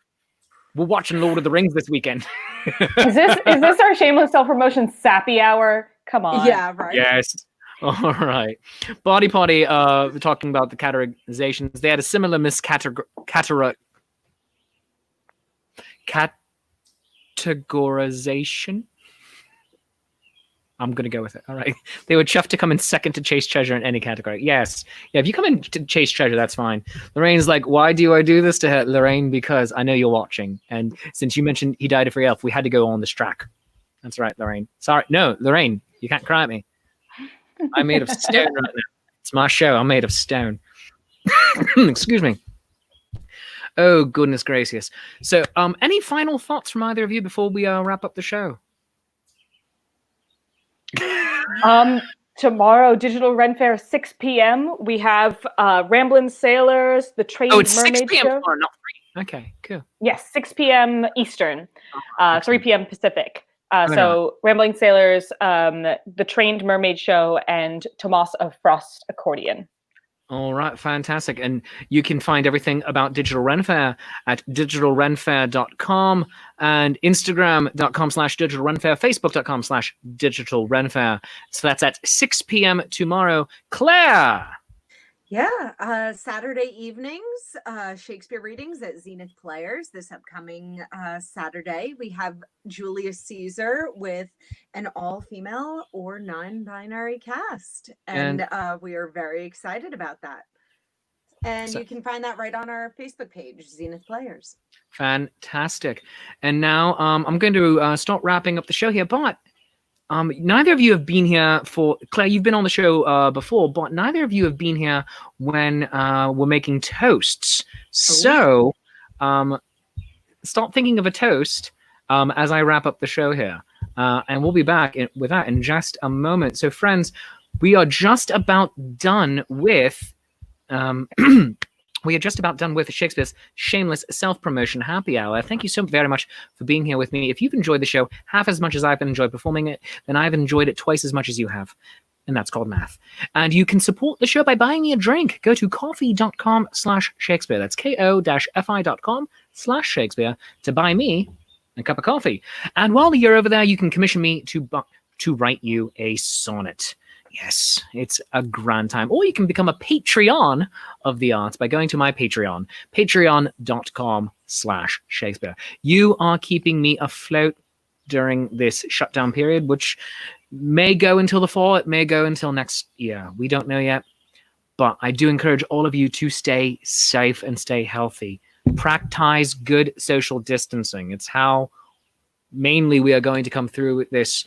We're watching Lord of the Rings this weekend. Is this our shameless self-promotion sappy hour? Come on. Yeah, right. Yes. All right. Body Potty, talking about the categorizations. They had a similar categorization. I'm going to go with it. All right. They would chuff to come in second to Chase Treasure in any category. Yes. Yeah, if you come in to Chase Treasure, that's fine. Lorraine's like, why do I do this to her? Lorraine, because I know you're watching. And since you mentioned he died a free elf, we had to go on this track. That's right, Lorraine. Sorry. No, Lorraine, you can't cry at me. I'm made of stone right now. It's my show. I'm made of stone. Excuse me. Oh, goodness gracious. So, any final thoughts from either of you before we wrap up the show? Tomorrow, Digital Ren Faire, 6 p.m. We have Ramblin' Sailors, the Trained It's Mermaid 6 p.m. Show. Tomorrow, not 3. Okay, cool. Yes, 6 p.m. Eastern, 3 p.m. Pacific. Okay. So Rambling Sailors, the Trained Mermaid Show, and Tomas of Frost Accordion. All right, fantastic. And you can find everything about Digital Ren Faire at digitalrenfaire.com and Instagram.com/Digital Ren Faire, Facebook.com/Digital Ren Faire. So that's at 6 p.m. tomorrow. Claire! Yeah, Saturday evenings, Shakespeare readings at Zenith Players. This upcoming Saturday, we have Julius Caesar with an all-female or non-binary cast, and we are very excited about that. And you can find that right on our Facebook page, Zenith Players. Fantastic. And now I'm going to start wrapping up the show here, but neither of you have been here for Claire. You've been on the show before, but neither of you have been here when we're making toasts. So start thinking of a toast as I wrap up the show here, and we'll be back with that in just a moment. So, friends, we are just about done with. We are just about done with Shakespeare's Shameless Self-Promotion Happy Hour. Thank you so very much for being here with me. If you've enjoyed the show half as much as I've enjoyed performing it, then I've enjoyed it twice as much as you have. and that's called math. And you can support the show by buying me a drink. Go to coffee.com/Shakespeare. That's ko-fi.com/Shakespeare to buy me a cup of coffee. And while you're over there, you can commission me to write you a sonnet. Yes, it's a grand time. Or you can become a Patreon of the arts by going to my Patreon, patreon.com/Shakespeare. You are keeping me afloat during this shutdown period, which may go until the fall. It may go until next year. We don't know yet. But I do encourage all of you to stay safe and stay healthy. Practice good social distancing. It's how mainly we are going to come through with this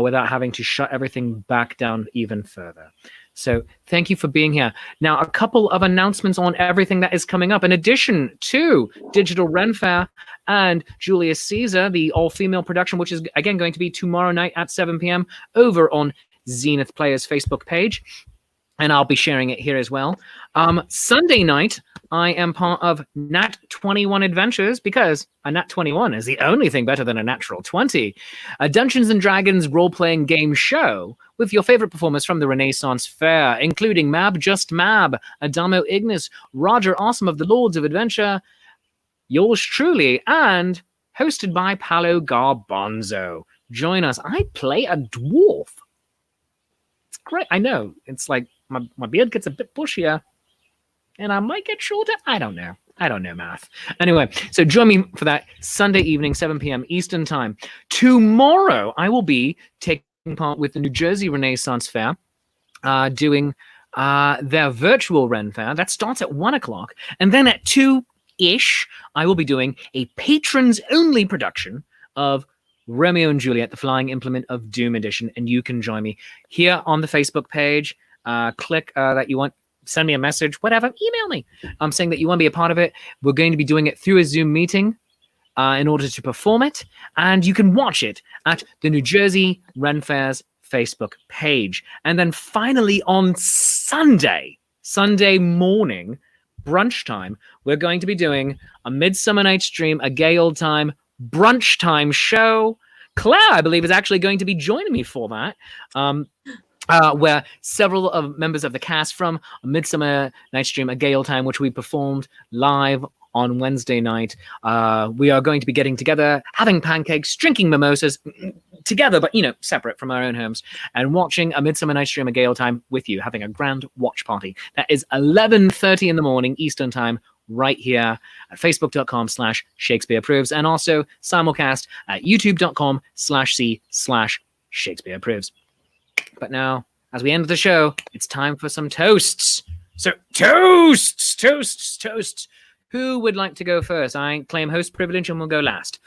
without having to shut everything back down even further. So thank you for being here. Now, a couple of announcements on everything that is coming up. In addition to Digital Ren Faire and Julius Caesar, the all-female production, which is, again, going to be tomorrow night at 7 p.m. over on Zenith Players' Facebook page. And I'll be sharing it here as well. Sunday night, I am part of Nat 21 Adventures because a Nat 21 is the only thing better than a natural 20. A Dungeons and Dragons role-playing game show with your favorite performers from the Renaissance Fair, including Mab Just Mab, Adamo Ignis, Roger Awesome of the Lords of Adventure, yours truly, and hosted by Paolo Garbanzo. Join us. I play a dwarf. It's great. I know. It's like my beard gets a bit bushier and I might get shorter. I don't know. I don't know math. Anyway, so join me for that Sunday evening, 7 p.m. Eastern Time. Tomorrow, I will be taking part with the New Jersey Renaissance Fair, doing their virtual Ren Fair. That starts at 1 o'clock. And then at 2-ish, I will be doing a patrons-only production of Romeo and Juliet, the Flying Implement of Doom edition. And you can join me here on the Facebook page. Click that you want, send me a message, whatever, email me. I'm saying that you want to be a part of it. We're going to be doing it through a Zoom meeting in order to perform it. And you can watch it at the New Jersey Ren Faire's Facebook page. And then finally on Sunday morning, brunch time, we're going to be doing a Midsummer Night's Dream, a gay old time brunch time show. Claire, I believe, is actually going to be joining me for that. Where several of members of the cast from A Midsummer Night's Dream, A Gay Old Time, which we performed live on Wednesday night. We are going to be getting together, having pancakes, drinking mimosas together, but, separate from our own homes, and watching A Midsummer Night's Dream, A Gay Old Time with you, having a grand watch party. That is 11:30 in the morning Eastern Time, right here at facebook.com/Shakespeare Proves, and also simulcast at youtube.com/C/Shakespeare Proves. But now, as we end the show, it's time for some toasts. So, toasts. Who would like to go first? I claim host privilege and we'll go last.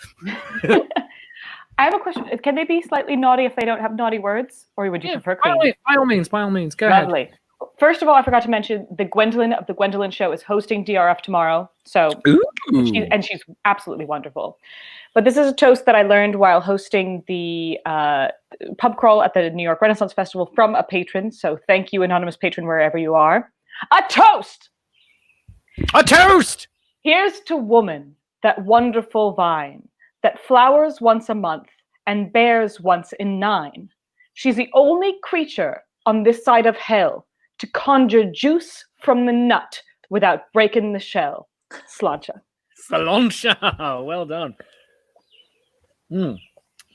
I have a question. Can they be slightly naughty if they don't have naughty words? Or would you prefer clean? By all means. Go Lovely. ahead. First of all, I forgot to mention the Gwendolyn of the Gwendolyn Show is hosting DRF tomorrow. So, she's absolutely wonderful. But this is a toast that I learned while hosting the pub crawl at the New York Renaissance Festival from a patron. So thank you, anonymous patron, wherever you are. A toast! A toast! Here's to woman, that wonderful vine, that flowers once a month and bears once in 9. She's the only creature on this side of hell to conjure juice from the nut without breaking the shell. Sláinte. Sláinte. Well done.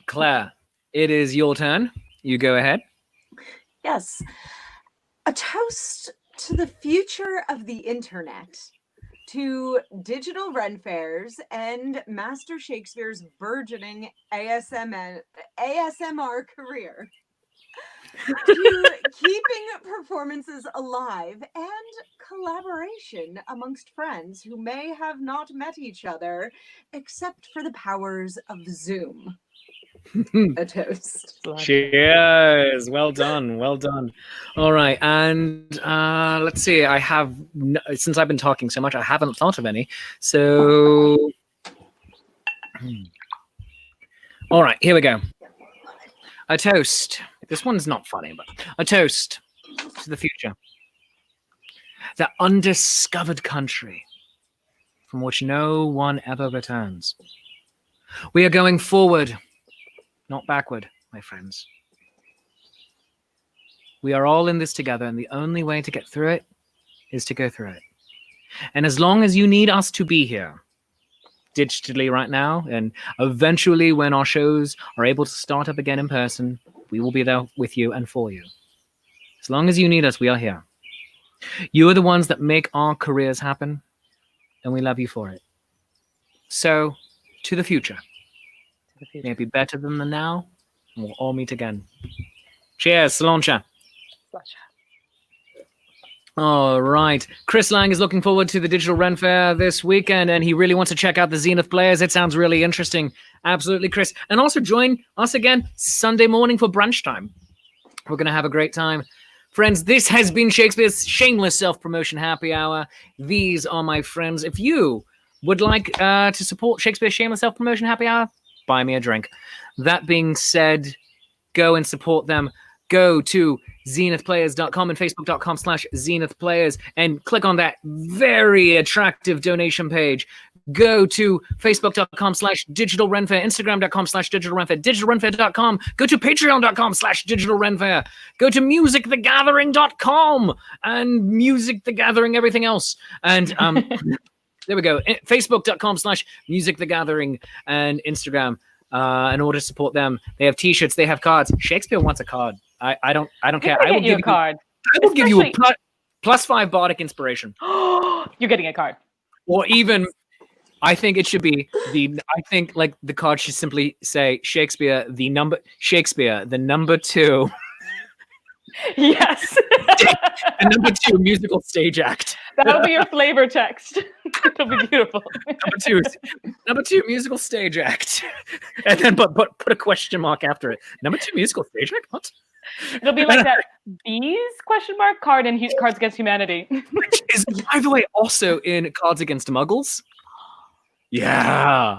Claire, it is your turn. You go ahead. Yes. A toast to the future of the internet, to Digital Ren Fairs and Master Shakespeare's burgeoning ASMR career, to keeping performances alive and collaboration amongst friends who may have not met each other except for the powers of Zoom. A toast. Cheers. Well done. All right. And let's see. I have, since I've been talking so much, I haven't thought of any. So, all right, here we go. A toast. This one's not funny, but a toast to the future. The undiscovered country from which no one ever returns. We are going forward, not backward, my friends. We are all in this together, and the only way to get through it is to go through it. And as long as you need us to be here, digitally right now, and eventually when our shows are able to start up again in person, we will be there with you and for you. As long as you need us, we are here. You are the ones that make our careers happen, and we love you for it. So, to the future. May it be better than the now, and we'll all meet again. Cheers, Saloncha. All right. Chris Lang is looking forward to the Digital Ren Faire this weekend, and he really wants to check out the Zenith Players. It sounds really interesting. Absolutely, Chris. And also join us again Sunday morning for brunch time. We're going to have a great time. Friends, this has been Shakespeare's Shameless Self-Promotion Happy Hour. These are my friends. If you would like to support Shakespeare's Shameless Self-Promotion Happy Hour, buy me a drink. That being said, go and support them. Go to zenithplayers.com and facebook.com/zenithplayers and click on that very attractive donation page. Go to facebook.com/digitalrenfair, instagram.com/digitalrenfair, digitalrenfair.com. Go to patreon.com/digitalrenfair. Go to musicthegathering.com and Music the Gathering, everything else. And there we go. Facebook.com/musicthegathering and Instagram. In order to support them, they have T-shirts, they have cards. Shakespeare wants a card. I don't care. I will give you a card. I will give you a +5 bardic inspiration. You're getting a card. Or even, I think it should be like the card should simply say Shakespeare the number 2. Yes. The number 2 musical stage act. That'll be your flavor text. It'll be beautiful. Number 2 musical stage act. And then but put a question mark after it. Number 2 musical stage act? What? It'll be like that bees question mark card in Cards Against Humanity. Which is, by the way, also in Cards Against Muggles. Yeah.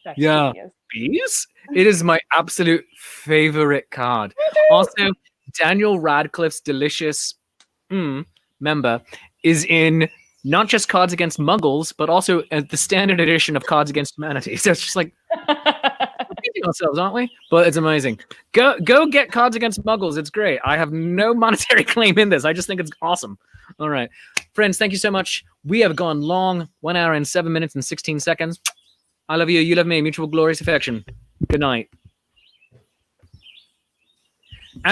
That's yeah. Genius. Bees? It is my absolute favorite card. Also, Daniel Radcliffe's delicious member is in not just Cards Against Muggles, but also the standard edition of Cards Against Humanity. So it's just like repeating ourselves, aren't we? But it's amazing. Go get Cards Against Muggles. It's great. I have no monetary claim in this. I just think it's awesome. All right. Friends, thank you so much. We have gone long, 1 hour and 7 minutes and 16 seconds. I love you. You love me. Mutual glorious affection. Good night.